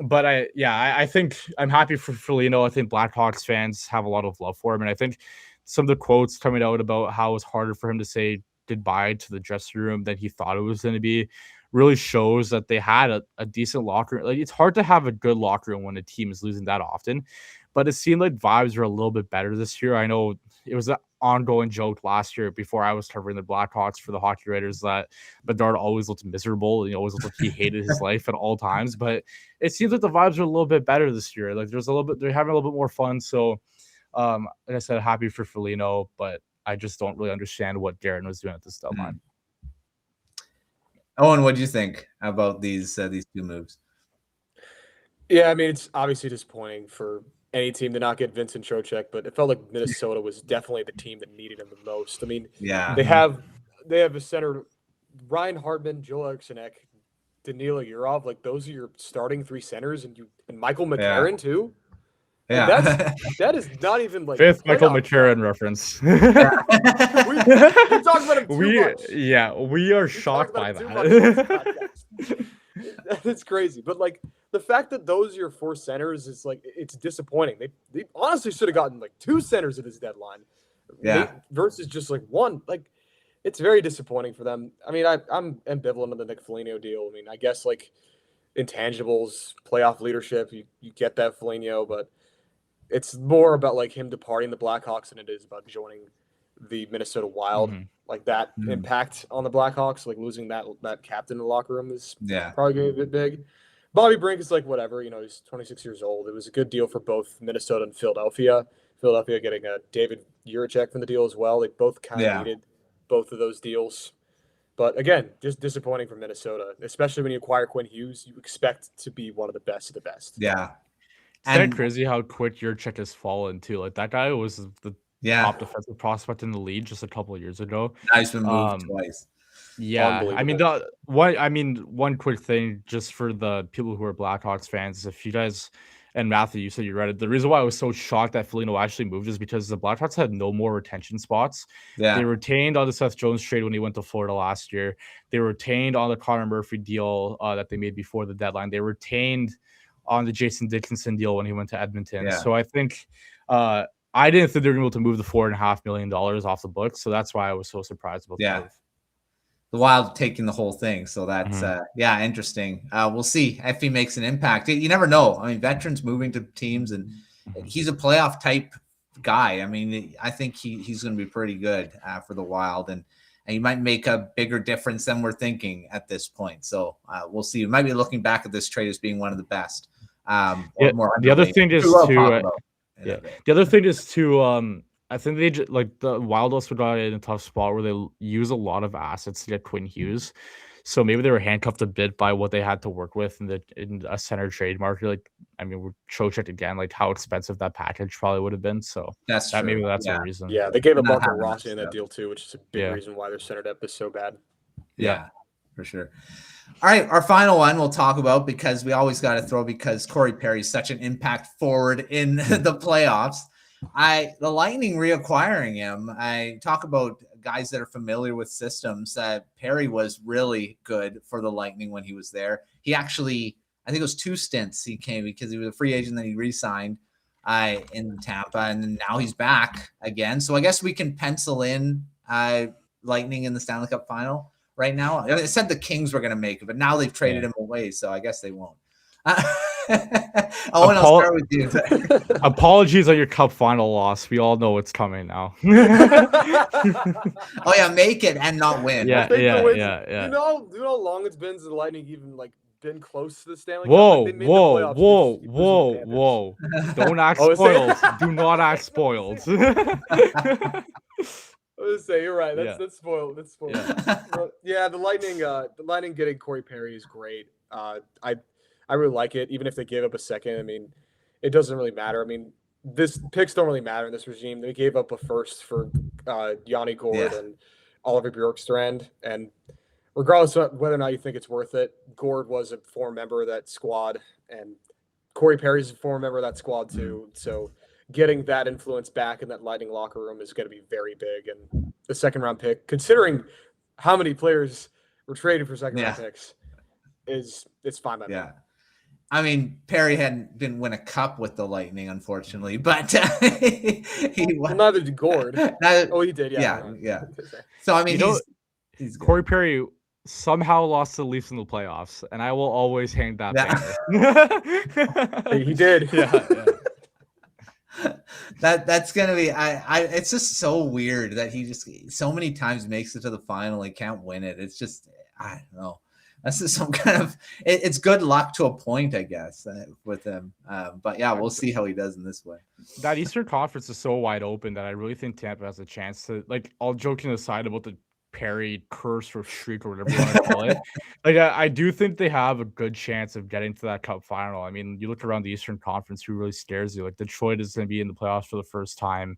But I think I'm happy for Foligno. I think Blackhawks fans have a lot of love for him, and I think some of the quotes coming out about how it's harder for him to say goodbye to the dressing room than he thought it was going to be really shows that they had a decent locker room. Like, it's hard to have a good locker room when a team is losing that often, but it seemed like vibes were a little bit better this year. I know it was an ongoing joke last year before I was covering the Blackhawks for the Hockey Writers that Bedard always looked miserable. He always looked like he hated his life at all times, but it seems like the vibes are a little bit better this year. Like, they're having a little bit more fun. So, like I said, happy for Foligno, but I just don't really understand what Darren was doing at this deadline. Owen, what do you think about these two moves? Yeah, I mean, it's obviously disappointing for any team to not get Vincent Trocheck, but it felt like Minnesota was definitely the team that needed him the most. I mean, they have a center, Ryan Hartman, Joel Eriksson, Danila Yurov. Like, those are your starting three centers, and Michael McCarron too. Yeah, that is not even like fifth Michael McCarron reference. We talk about him too much. Yeah, we are shocked by that. It's crazy, but like the fact that those are your four centers is like, it's disappointing. They honestly should have gotten like two centers at this deadline, versus just like one. Like, it's very disappointing for them. I mean, I'm ambivalent on the Nick Foligno deal. I mean, I guess like intangibles, playoff leadership, you get that Foligno, but it's more about like him departing the Blackhawks than it is about joining the Minnesota Wild. Like, that impact on the Blackhawks, like losing that captain in the locker room is probably going to be a bit big. Bobby Brink is like, whatever, he's 26 years old. It was a good deal for both Minnesota and Philadelphia. Philadelphia getting a David Jiricek from the deal as well. They both kind of needed both of those deals. But again, just disappointing for Minnesota, especially when you acquire Quinn Hughes. You expect to be one of the best of the best. Yeah. It's kind of crazy how quick Jiricek has fallen too. Like, that guy was the top defensive prospect in the league just a couple of years ago. Now he's been moved twice. Yeah, I mean, one quick thing just for the people who are Blackhawks fans, if you guys, and Matthew, you said you read it. The reason why I was so shocked that Foligno actually moved is because the Blackhawks had no more retention spots. Yeah. They retained on the Seth Jones trade when he went to Florida last year. They retained on the Connor Murphy deal that they made before the deadline. They retained on the Jason Dickinson deal when he went to Edmonton. Yeah. So I think I didn't think they were able to move the $4.5 million off the books. So that's why I was so surprised about the move. The Wild taking the whole thing. So that's, interesting. We'll see if he makes an impact. You never know. I mean, veterans moving to teams, and he's a playoff type guy. I mean, I think he's going to be pretty good for the Wild, and he might make a bigger difference than we're thinking at this point. So we'll see. We might be looking back at this trade as being one of the best. The other thing is too, I think they the Wild also got in a tough spot where they use a lot of assets to get Quinn Hughes. So maybe they were handcuffed a bit by what they had to work with in a center trade market. Like, I mean, we're Trocheck again, like how expensive that package probably would have been. So maybe that's a reason. Yeah, they gave up Marco Rossi in that deal too, which is a big reason why their center depth is so bad. Yeah, for sure. All right, our final one we'll talk about, because we always got to throw, because Corey Perry is such an impact forward in the playoffs. The Lightning reacquiring him. I talk about guys that are familiar with systems. Perry was really good for the Lightning when he was there. He actually, I think it was 2 stints he came, because he was a free agent, then he re-signed in Tampa, and then now he's back again. So I guess we can pencil in Lightning in the Stanley Cup final right now. I said the Kings were going to make it, but now they've traded him away, so I guess they won't. Owen, I'll start with you. Apologies on your cup final loss. We all know it's coming now. Oh yeah, make it and not win. Yeah. Do you know how long it's been since the Lightning even been close to the Stanley Cup? Whoa! Don't act spoiled. Do not act spoiled. I was say you're right. That's spoiled. That's spoiled. Yeah, the Lightning getting Corey Perry is great. I really like it, even if they gave up a second. I mean, it doesn't really matter. I mean, picks don't really matter in this regime. They gave up a first for Yanni Gourde and Oliver Bjorkstrand. And regardless of whether or not you think it's worth it, Gourde was a former member of that squad, and Corey Perry's a former member of that squad too. So getting that influence back in that Lightning locker room is going to be very big. And the second round pick, considering how many players were traded for second round picks, it's fine by me. I mean, Perry didn't win a cup with the Lightning, unfortunately, but neither did Gord. He did. Yeah. So I mean, he's Corey Perry somehow lost to the Leafs in the playoffs, and I will always hang that banner. He did. Yeah. That's gonna be it's just so weird that he just so many times makes it to the final and can't win it. It's just, I don't know. That's just some kind of it's good luck to a point, I guess, with him. But yeah, we'll see how he does in this way. That Eastern Conference is so wide open that I really think Tampa has a chance to, like, all joking aside about the Perry curse or streak or whatever you want to call it. Like, I do think they have a good chance of getting to that cup final. I mean, you look around the Eastern Conference, who really scares you? Like, Detroit is going to be in the playoffs for the first time.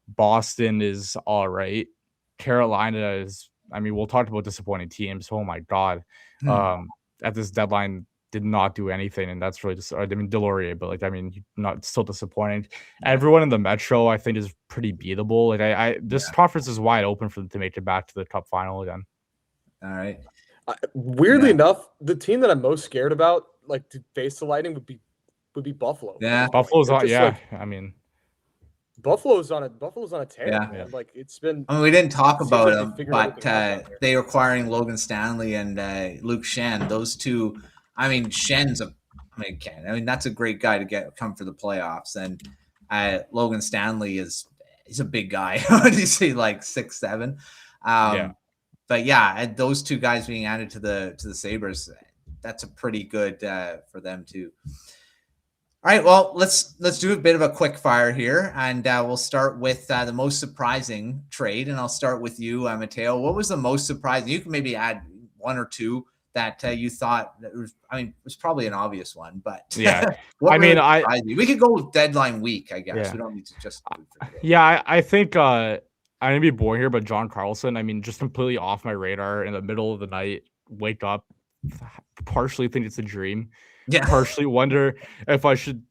Boston is all right. Carolina is, I mean, we'll talk about disappointing teams. Oh my God. At this deadline did not do anything, and that's really just, I mean, Delorier, but like, I mean, not still disappointing. Everyone in the Metro, I think, is pretty beatable. Like, this conference is wide open for them to make it back to the cup final again. All right. Weirdly enough, the team that I'm most scared about, like, to face the Lightning would be Buffalo. Yeah, Buffalo's on. Yeah, like, I mean, Buffalo's on a tear. Yeah. Man. Like, it's been. I mean, we didn't talk about them, but they acquiring Logan Stanley and Luke Schenn. Those two. I mean, Schen's that's a great guy to come for the playoffs, and Logan Stanley he's a big guy. What did you say, like 6'7"? But yeah, and those two guys being added to the Sabres, that's a pretty good for them too. All right, well, let's do a bit of a quick fire here, and we'll start with the most surprising trade, and I'll start with you, Mateo. What was the most surprising? You can maybe add one or two that you thought that was, I mean, it was probably an obvious one, but yeah. We could go with deadline week, I guess. We don't need to just. I think I'm gonna be boring here, but John Carlson, I mean, just completely off my radar in the middle of the night. Wake up, partially think it's a dream. Partially wonder if I should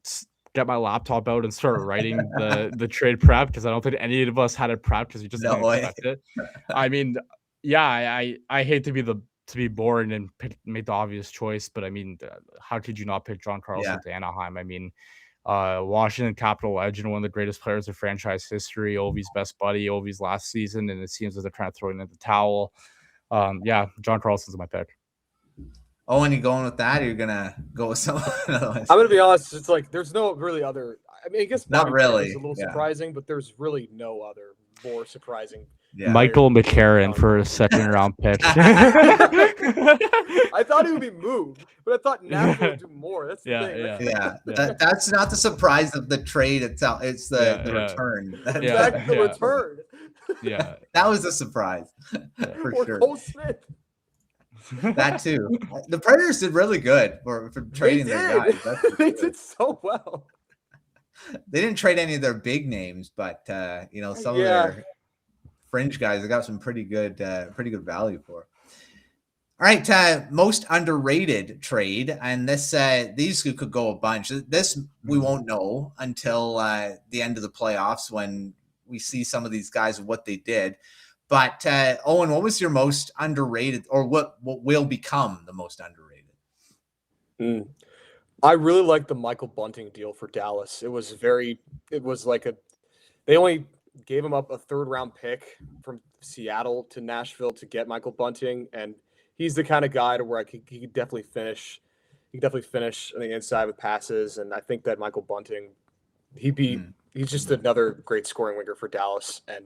get my laptop out and start writing the trade prep, because I don't think any of us had it prepped because we just didn't expect it. I mean, I hate to be boring and make the obvious choice, but I mean, how could you not pick John Carlson to Anaheim? I mean, Washington Capital legend, one of the greatest players of franchise history, Ovi's best buddy, Ovi's last season, and it seems as they're trying to throw in the towel. John Carlson's my pick. Owen, you going with that, or you're gonna go with someone else? I'm gonna be honest. It's like there's no really other. I mean, I guess not really. It's a little surprising, but there's really no other more surprising. Yeah. Michael McCarron for a second round pick. I thought he would be moved, but I thought Nashville would do more. That's the thing. That's not the surprise of the trade itself. It's the return. The return. Yeah, that was a surprise for sure. Cole Smith. That too. The Predators did really good for trading their guys. They did so well. They didn't trade any of their big names, but some of their fringe guys, they got some pretty good value for. All right, most underrated trade, and these could go a bunch. This we won't know until the end of the playoffs when we see some of these guys and what they did. But Owen, what was your most underrated, or what will become the most underrated? I really like the Michael Bunting deal for Dallas. They only gave him up a third-round pick from Seattle to Nashville to get Michael Bunting, and he's the kind of guy to where he could definitely finish. He could definitely finish on the inside with passes, and I think that Michael Bunting, he's just another great scoring winger for Dallas, and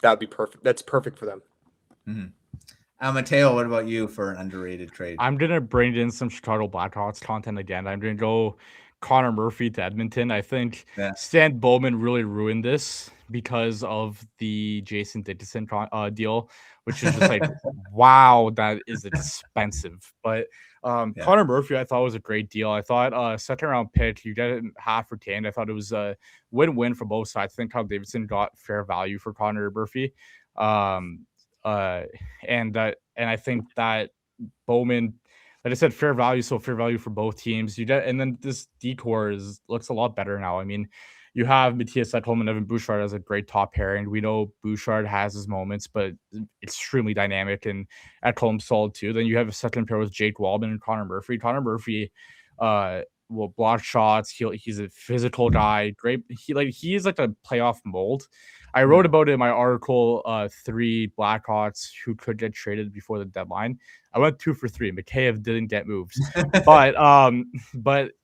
that would be perfect. That's perfect for them. Mm-hmm. Mateo, what about you for an underrated trade? I'm going to bring in some Chicago Blackhawks content again. I'm going to go Connor Murphy to Edmonton. I think Stan Bowman really ruined this because of the Jason Dickinson deal, which is just like, wow, that is expensive. But Connor Murphy, I thought was a great deal. I thought second round pick, you get it in half retained. I thought it was a win-win for both sides. I think Kyle Davidson got fair value for Connor Murphy. And I think that Bowman, like I said, fair value for both teams. And then this decor looks a lot better now. I mean, you have Mattias Ekholm and Evan Bouchard as a great top pairing. We know Bouchard has his moments, but extremely dynamic, and Ekholm solid too. Then you have a second pair with Jake Waldman and Connor Murphy. Connor Murphy will block shots. He's a physical guy. Great. He's like a playoff mold. I wrote about it in my article, 3 Blackhawks who could get traded before the deadline. I went 2 for 3. Mikheyev didn't get moved, but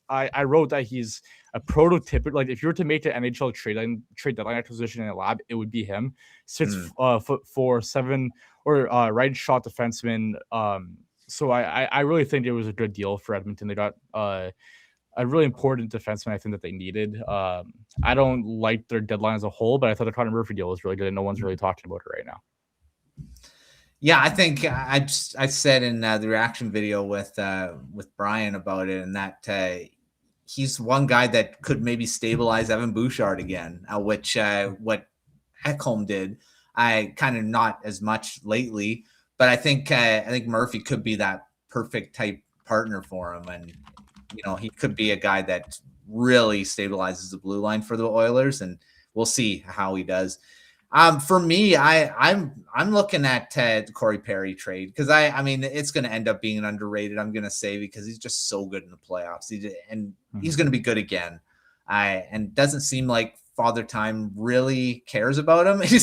I wrote that he's a prototypical. Like if you were to make an NHL trade deadline acquisition in a lab, it would be him. 6'4", 7 or right shot defenseman. So I really think it was a good deal for Edmonton. They got a really important defenseman I think that they needed. I don't like their deadline as a whole, but I thought the Connor Murphy deal was really good, and no one's really talking about it right now. Yeah, I think I said in the reaction video with Brian about it, and that he's one guy that could maybe stabilize Evan Bouchard again, which what Ekholm did. I kind of not as much lately, but I think Murphy could be that perfect type partner for him, and he could be a guy that really stabilizes the blue line for the Oilers, and we'll see how he does. For me, I'm looking at the Corey Perry trade because I mean it's going to end up being underrated. I'm going to say because he's just so good in the playoffs, he's going to be good again. And doesn't seem like Father Time really cares about him. He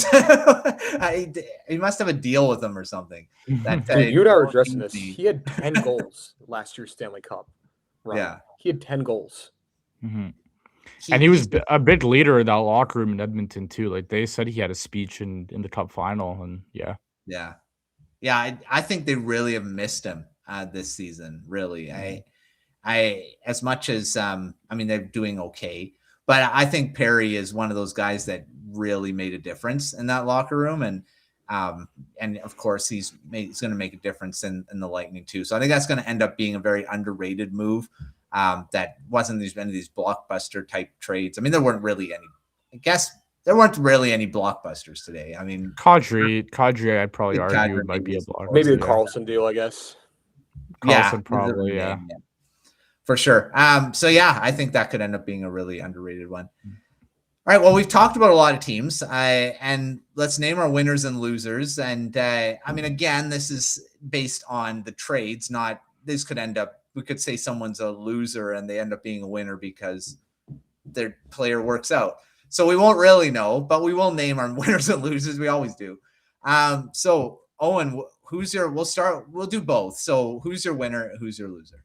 must have a deal with him or something. Dude, you and I were addressing this. He had 10 goals last year's Stanley Cup. Right. Yeah, he had 10 goals. Mm-hmm. And he was a big leader in that locker room in Edmonton too. Like they said, he had a speech in the Cup final, and yeah. I think they really have missed him this season. Really, I as much as I mean they're doing okay, but I think Perry is one of those guys that really made a difference in that locker room, and of course he's going to make a difference in the Lightning too. So I think that's going to end up being a very underrated move. That wasn't any of these blockbuster type trades. I mean, there weren't really any. I guess there weren't really any blockbusters today. I mean, Kadri, I'd probably argue might be a blockbuster. Maybe the Carlson deal, I guess. Carlson probably, yeah, for sure. So yeah, I think that could end up being a really underrated one. All right. Well, we've talked about a lot of teams, and let's name our winners and losers. And I mean, again, this is based on the trades. This could end up. We could say someone's a loser and they end up being a winner because their player works out. So we won't really know, but we will name our winners and losers. We always do. So Owen, we'll do both. So who's your winner? Who's your loser?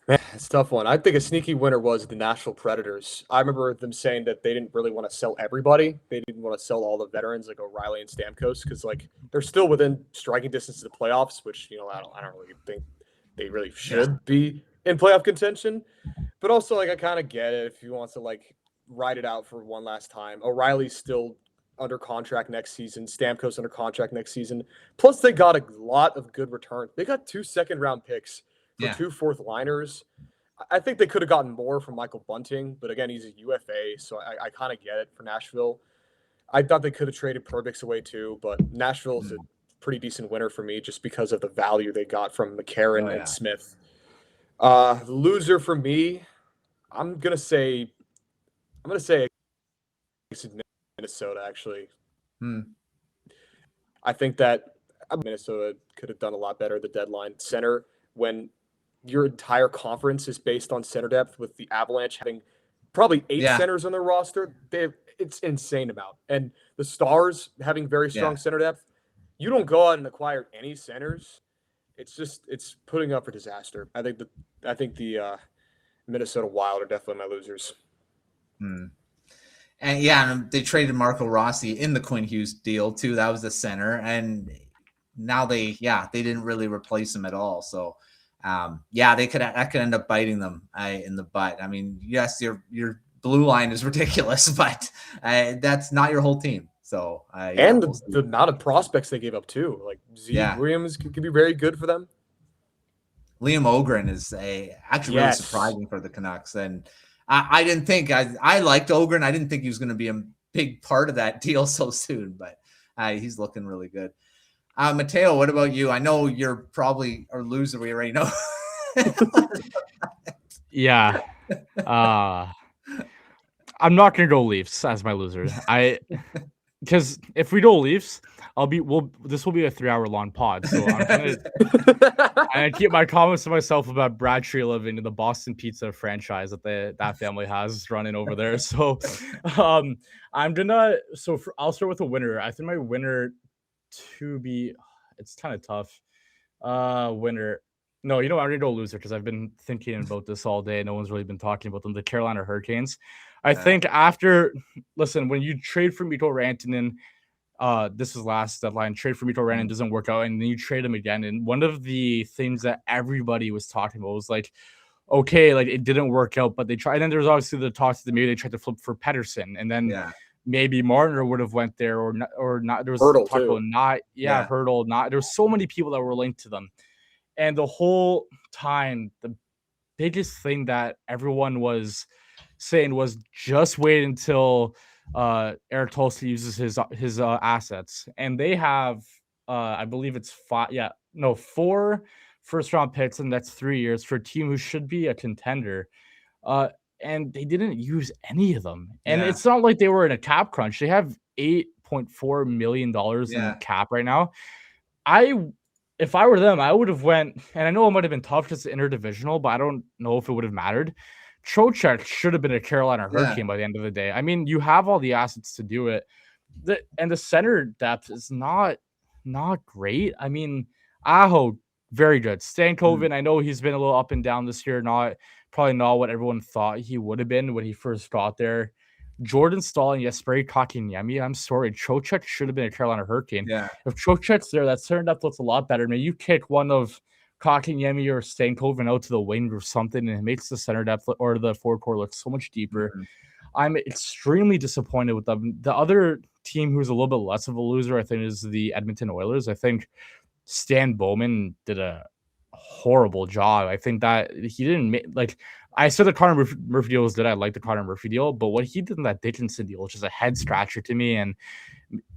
Man, it's a tough one. I think a sneaky winner was the Nashville Predators. I remember them saying that they didn't really want to sell everybody. They didn't want to sell all the veterans like O'Reilly and Stamkos because they're still within striking distance of the playoffs, which I don't really think they really should be in playoff contention. But also I kind of get it if he wants to ride it out for one last time. O'Reilly's still under contract next season. Stamkos under contract next season. Plus they got a lot of good returns. They got 2 second-round picks. For 2 fourth-liners. I think they could have gotten more from Michael Bunting, but again, he's a UFA, so I kind of get it for Nashville. I thought they could have traded Perbix away too, but Nashville is a pretty decent winner for me just because of the value they got from McCarron and Smith. Loser for me, I'm gonna say Minnesota actually. I think that Minnesota could have done a lot better at the deadline. Center when your entire conference is based on center depth with the Avalanche having probably 8 centers on their roster. It's insane amount. And the Stars having very strong center depth. You don't go out and acquire any centers. It's putting up for disaster. I think the Minnesota Wild are definitely my losers. And they traded Marco Rossi in the Quinn Hughes deal too. That was the center. And now they didn't really replace him at all. So that could end up biting them in the butt. I mean, yes, your blue line is ridiculous, but that's not your whole team. So the amount of prospects they gave up too, like Williams could be very good for them. Liam Ogren is actually really surprising for the Canucks, and I didn't think I liked Ogren. I didn't think he was going to be a big part of that deal so soon, but he's looking really good. Mateo, what about you? I know you're probably a loser. We already know. I'm not gonna go Leafs as my loser. Because if we go Leafs, this will be a 3-hour long pod. So I'm gonna keep my comments to myself about Brad Treliving and the Boston Pizza franchise that family has running over there. So I'll start with a winner. I think my winner it's kind of tough. Winner. No, I'm gonna go loser because I've been thinking about this all day. No one's really been talking about them. The Carolina Hurricanes. I think when you trade for Mikko Rantanen, this was last deadline. Trade for Mikko Rantanen doesn't work out, and then you trade him again. And one of the things that everybody was talking about was like, okay, like it didn't work out, but they tried. And then there was obviously the talks that maybe they tried to flip for Pettersson, and then maybe Marner would have went there or not. There was Hurdle talk too. about Hurdle not. There were so many people that were linked to them, and the whole time the biggest thing that everyone was saying was just wait until Eric Tulsa uses his assets, and they have I believe it's 4 first-round picks in the next 3 years for a team who should be a contender, and they didn't use any of them. And it's not like they were in a cap crunch. They have $8.4 million in cap right now. If I were them, I would have went, and I know it might have been tough because it's interdivisional, but I don't know if it would have mattered. Trocheck should have been a Carolina Hurricane by the end of the day. I mean, you have all the assets to do it. And the center depth is not great. I mean, Aho, very good. Stankoven, I know he's been a little up and down this year. Probably not what everyone thought he would have been when he first got there. Jordan Staal and Jesperi Kotkaniemi, I'm sorry, Trocheck should have been a Carolina Hurricane. Yeah. If Trocheck's there, that center depth looks a lot better. I mean, you kick one of Kotkaniemi or Stankoven out to the wing or something, and it makes the center depth or the forward core look so much deeper. Mm-hmm. I'm extremely disappointed with them. The other team who's a little bit less of a loser, I think, is the Edmonton Oilers. I think Stan Bowman did a horrible job. I think that he didn't make, like, I said the Connor Murphy deal was good. I like the Connor Murphy deal, but what he did in that Dickinson deal, which is a head scratcher to me. And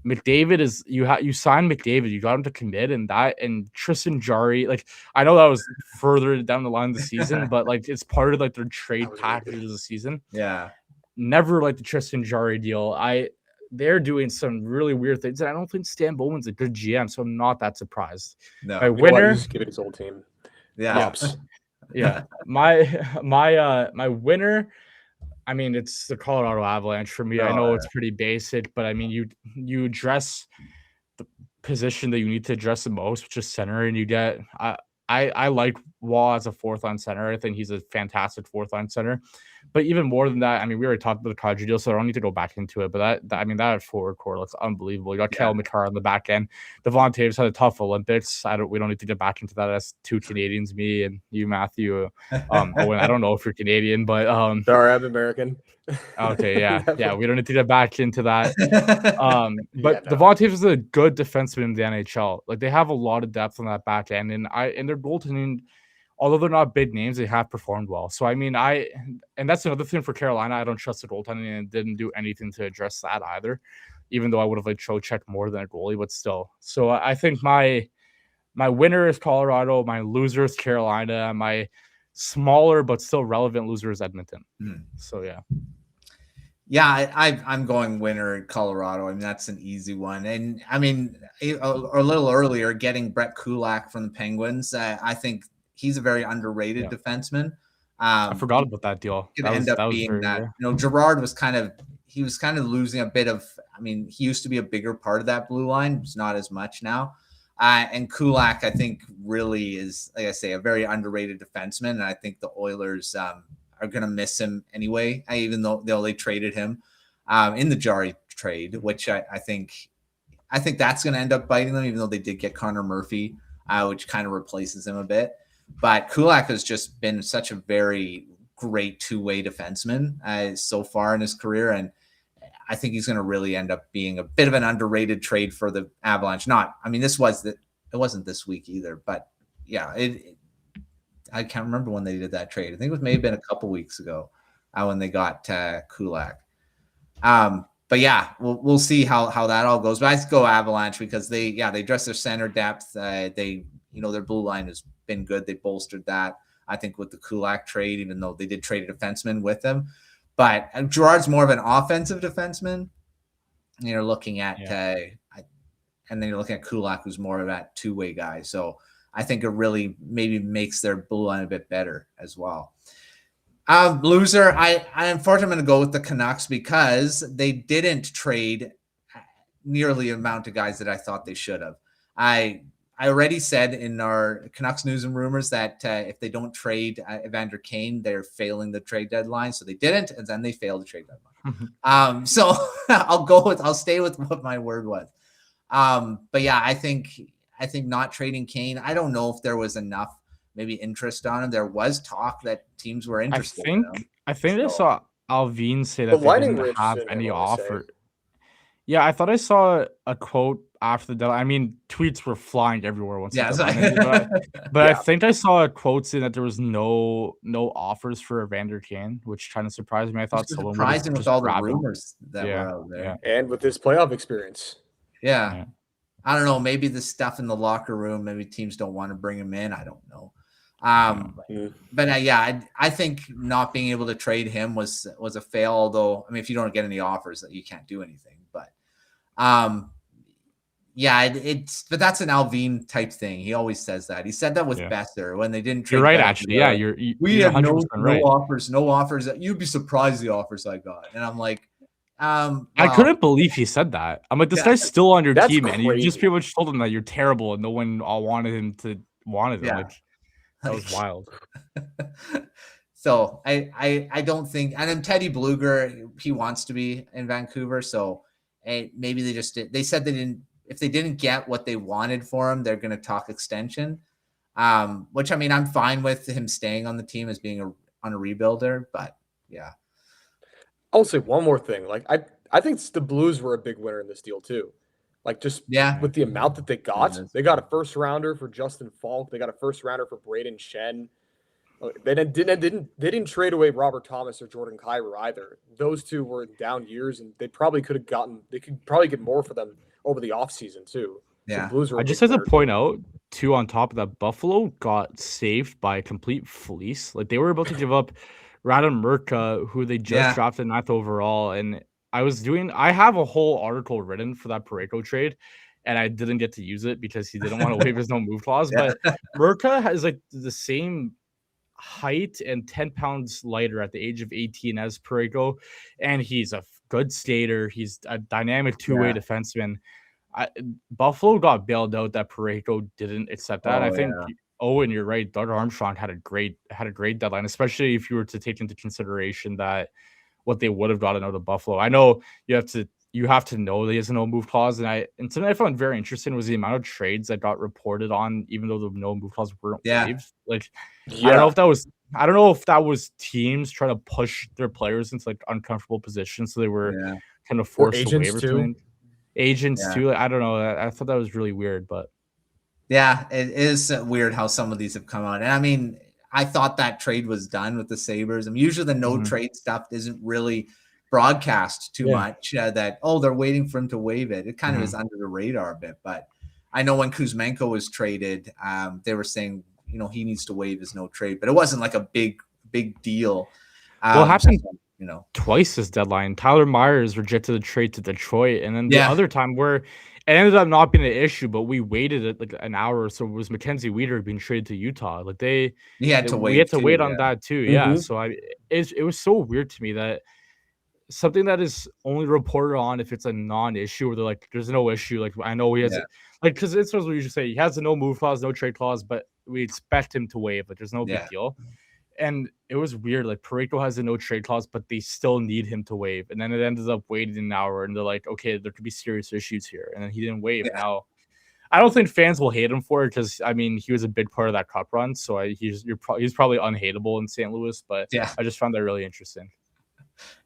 McDavid is you signed McDavid, you got him to commit, and Tristan Jarry, like, I know that was further down the line of the season, but like it's part of like their trade package of the season. Yeah, never like the Tristan Jarry deal. They're doing some really weird things, and I don't think Stan Bowman's a good GM, so I'm not that surprised. No, my winner, just give it his old team. Yeah, yeah. My winner, I mean, it's the Colorado Avalanche for me. I know it's pretty basic, but I mean, you address the position that you need to address the most, which is center, and you get. I like Wall as a fourth line center. I think he's a fantastic fourth line center. But even more than that, I mean, we already talked about the Kadri deal, so I don't need to go back into it. But that forward core looks unbelievable. You got Kel McCarr on the back end. Devon Taves had a tough Olympics. We don't need to get back into that. That's two Canadians, me and you, Matthew. Owen, I don't know if you're Canadian, but sorry, I'm American. Okay, yeah. We don't need to get back into that. But Devon Taves is a good defenseman in the NHL. Like, they have a lot of depth on that back end, and their goaltending, although they're not big names, they have performed well. So, I mean, and that's another thing for Carolina. I don't trust the goaltending, and didn't do anything to address that either, even though I would have liked Trocheck more than a goalie, but still. So, I think my winner is Colorado. My loser is Carolina. My smaller but still relevant loser is Edmonton. So, yeah. Yeah, I'm going winner in Colorado. I mean, that's an easy one. And, I mean, a little earlier, getting Brett Kulak from the Penguins, I think he's a very underrated defenseman. I forgot about that deal. Gerard was kind of losing a bit of, I mean, he used to be a bigger part of that blue line. It's not as much now. And Kulak, I think, really is, like I say, a very underrated defenseman. And I think the Oilers are going to miss him anyway, even though they traded him in the Jarry trade, which I think that's going to end up biting them, even though they did get Connor Murphy, which kind of replaces him a bit. But Kulak has just been such a very great two-way defenseman so far in his career, and I think he's going to really end up being a bit of an underrated trade for the Avalanche. It wasn't this week either, but yeah, I can't remember when they did that trade. I think it may have been a couple weeks ago when they got Kulak. But yeah, we'll see how that all goes. But I just go Avalanche because they address their center depth. Their blue line has been good. They bolstered that, I think, with the Kulak trade, even though they did trade a defenseman with them. But Girard's more of an offensive defenseman. You're looking at, and then you're looking at Kulak, who's more of that two-way guy. So I think it really maybe makes their blue line a bit better as well. Loser, I unfortunately going to go with the Canucks because they didn't trade nearly the amount of guys that I thought they should have. I already said in our Canucks news and rumors that if they don't trade Evander Kane, they're failing the trade deadline. So they didn't, and then they failed the trade deadline. So I'll stay with what my word was. But yeah, I think not trading Kane. I don't know if there was enough maybe interest on him. There was talk that teams were interested. I think I saw Alvin say that they didn't have any offer. Yeah, I thought I saw a quote after the deadline. I mean, tweets were flying everywhere once. Yeah, but I think I saw a quote saying that there was no offers for Evander Kane, which kind of surprised me. I thought someone surprising with all the rumors that were out there, and with his playoff experience. Yeah. I don't know. Maybe the stuff in the locker room. Maybe teams don't want to bring him in. I don't know. But I think not being able to trade him was a fail. Although, I mean, if you don't get any offers, that you can't do anything. But but that's an Alvin type thing. He always says that. He said that with Besser when they didn't trade. You're right, actually. Yeah, we had no offers. You'd be surprised the offers I got. And I'm like, I couldn't believe he said that. I'm like, this guy's still on your team, and you just pretty much told him that you're terrible, and no one wanted him. Yeah. Like, that was wild. So I don't think, and then Teddy Bluger, he wants to be in Vancouver. So maybe they said if they didn't get what they wanted for him, they're going to talk extension. Which I mean, I'm fine with him staying on the team as being on a rebuilder, but yeah. I'll say one more thing. Like I think the Blues were a big winner in this deal too. Like just with the amount that they got a first rounder for Justin Falk. They got a first rounder for Braden Shen. They didn't trade away Robert Thomas or Jordan Kyrou either. Those two were in down years, and they could probably get more for them over the offseason too. Yeah. So Blues were I just have to point out too, on top of that, Buffalo got saved by a complete fleece. Like they were about to give up Radim Murka, who they just drafted 9th overall, and I have a whole article written for that Parayko trade, and I didn't get to use it because he didn't want to waive his no move clause. But Murka has like the same height and 10 pounds lighter at the age of 18 as Parayko, and he's a good skater. He's a dynamic two-way defenseman. Buffalo got bailed out that Parayko didn't accept that. I think Owen, you're right. Doug Armstrong had a great deadline, especially if you were to take into consideration that what they would have gotten out of Buffalo. I know you have to know that he has a no move clause, and something I found very interesting was the amount of trades that got reported on, even though the no move clause weren't waived. Like I don't know if that was teams trying to push their players into like uncomfortable positions, so they were kind of forced to waiver agents too. I don't know. I thought that was really weird, but. Yeah, it is weird how some of these have come out. And I mean, I thought that trade was done with the Sabres. I mean, usually the no trade stuff isn't really broadcast too much that, they're waiting for him to waive it. It kind of is under the radar a bit. But I know when Kuzmenko was traded, they were saying, he needs to waive his no trade. But it wasn't like a big deal. Well, it happened twice this deadline. Tyler Myers rejected the trade to Detroit. And then the other time where it ended up not being an issue, but we waited like an hour or so. It was Mackenzie Weeder being traded to Utah. Like we had to wait on that too. Yeah. So it was so weird to me that something that is only reported on if it's a non-issue, or they're like, there's no issue. Like I know he has because it's what we usually say. He has a no move clause, no trade clause, but we expect him to waive. Like there's no big deal. And it was weird. Like Parayko has a no trade clause, but they still need him to waive. And then it ended up waiting an hour, and they're like, okay, there could be serious issues here. And then he didn't waive. Now, I don't think fans will hate him for it because I mean he was a big part of that cup run. So he's probably unhateable in St. Louis. But I just found that really interesting.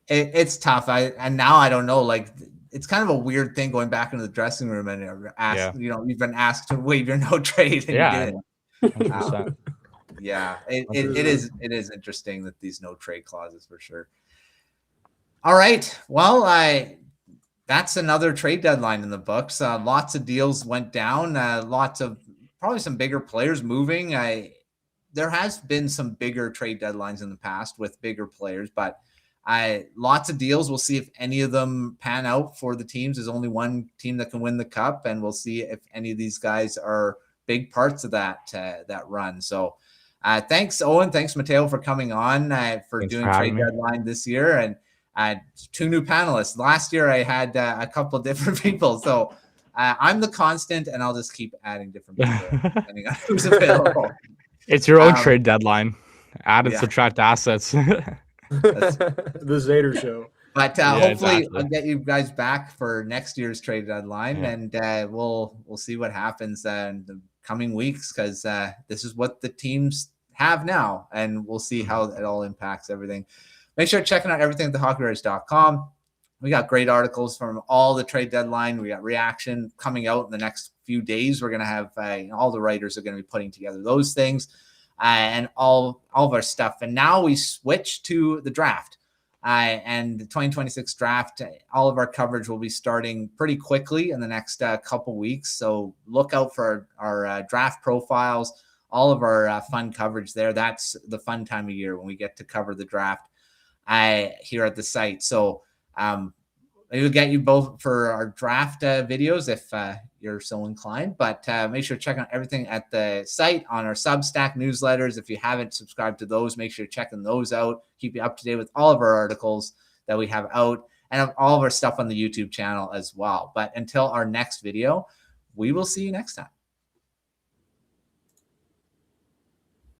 It's tough. And now I don't know. Like it's kind of a weird thing going back into the dressing room and ask. You've been asked to waive your no trade. And you didn't. Yeah, it is interesting that these no trade clauses for sure. All right, well, that's another trade deadline in the books. Lots of deals went down. Lots of probably some bigger players moving. There has been some bigger trade deadlines in the past with bigger players, but Lots of deals. We'll see if any of them pan out for the teams. There's only one team that can win the cup, and we'll see if any of these guys are big parts of that run. So thanks, Owen. Thanks, Mateo, for coming on for doing Trade Deadline this year. And 2 new panelists. Last year I had a couple of different people. So I'm the constant, and I'll just keep adding different people depending on who's available. It's your own trade deadline. Add and subtract assets. The Zator show. But hopefully I'll get you guys back for next year's trade deadline, and we'll see what happens in the coming weeks, because this is what the teams have now, and we'll see how it all impacts everything. Make sure checking out everything at thehockeywriters.com. We got great articles from all the trade deadline. We got reaction coming out in the next few days. We're going to have all the writers are going to be putting together those things and all of our stuff. And now we switch to the draft and the 2026 draft. All of our coverage will be starting pretty quickly in the next couple weeks. So look out for our draft profiles, all of our fun coverage there. That's the fun time of year when we get to cover the draft here at the site. So we'll get you both for our draft videos if you're so inclined, but make sure to check out everything at the site on our Substack newsletters. If you haven't subscribed to those, make sure you're checking those out. Keep you up to date with all of our articles that we have out and all of our stuff on the YouTube channel as well. But until our next video, we will see you next time.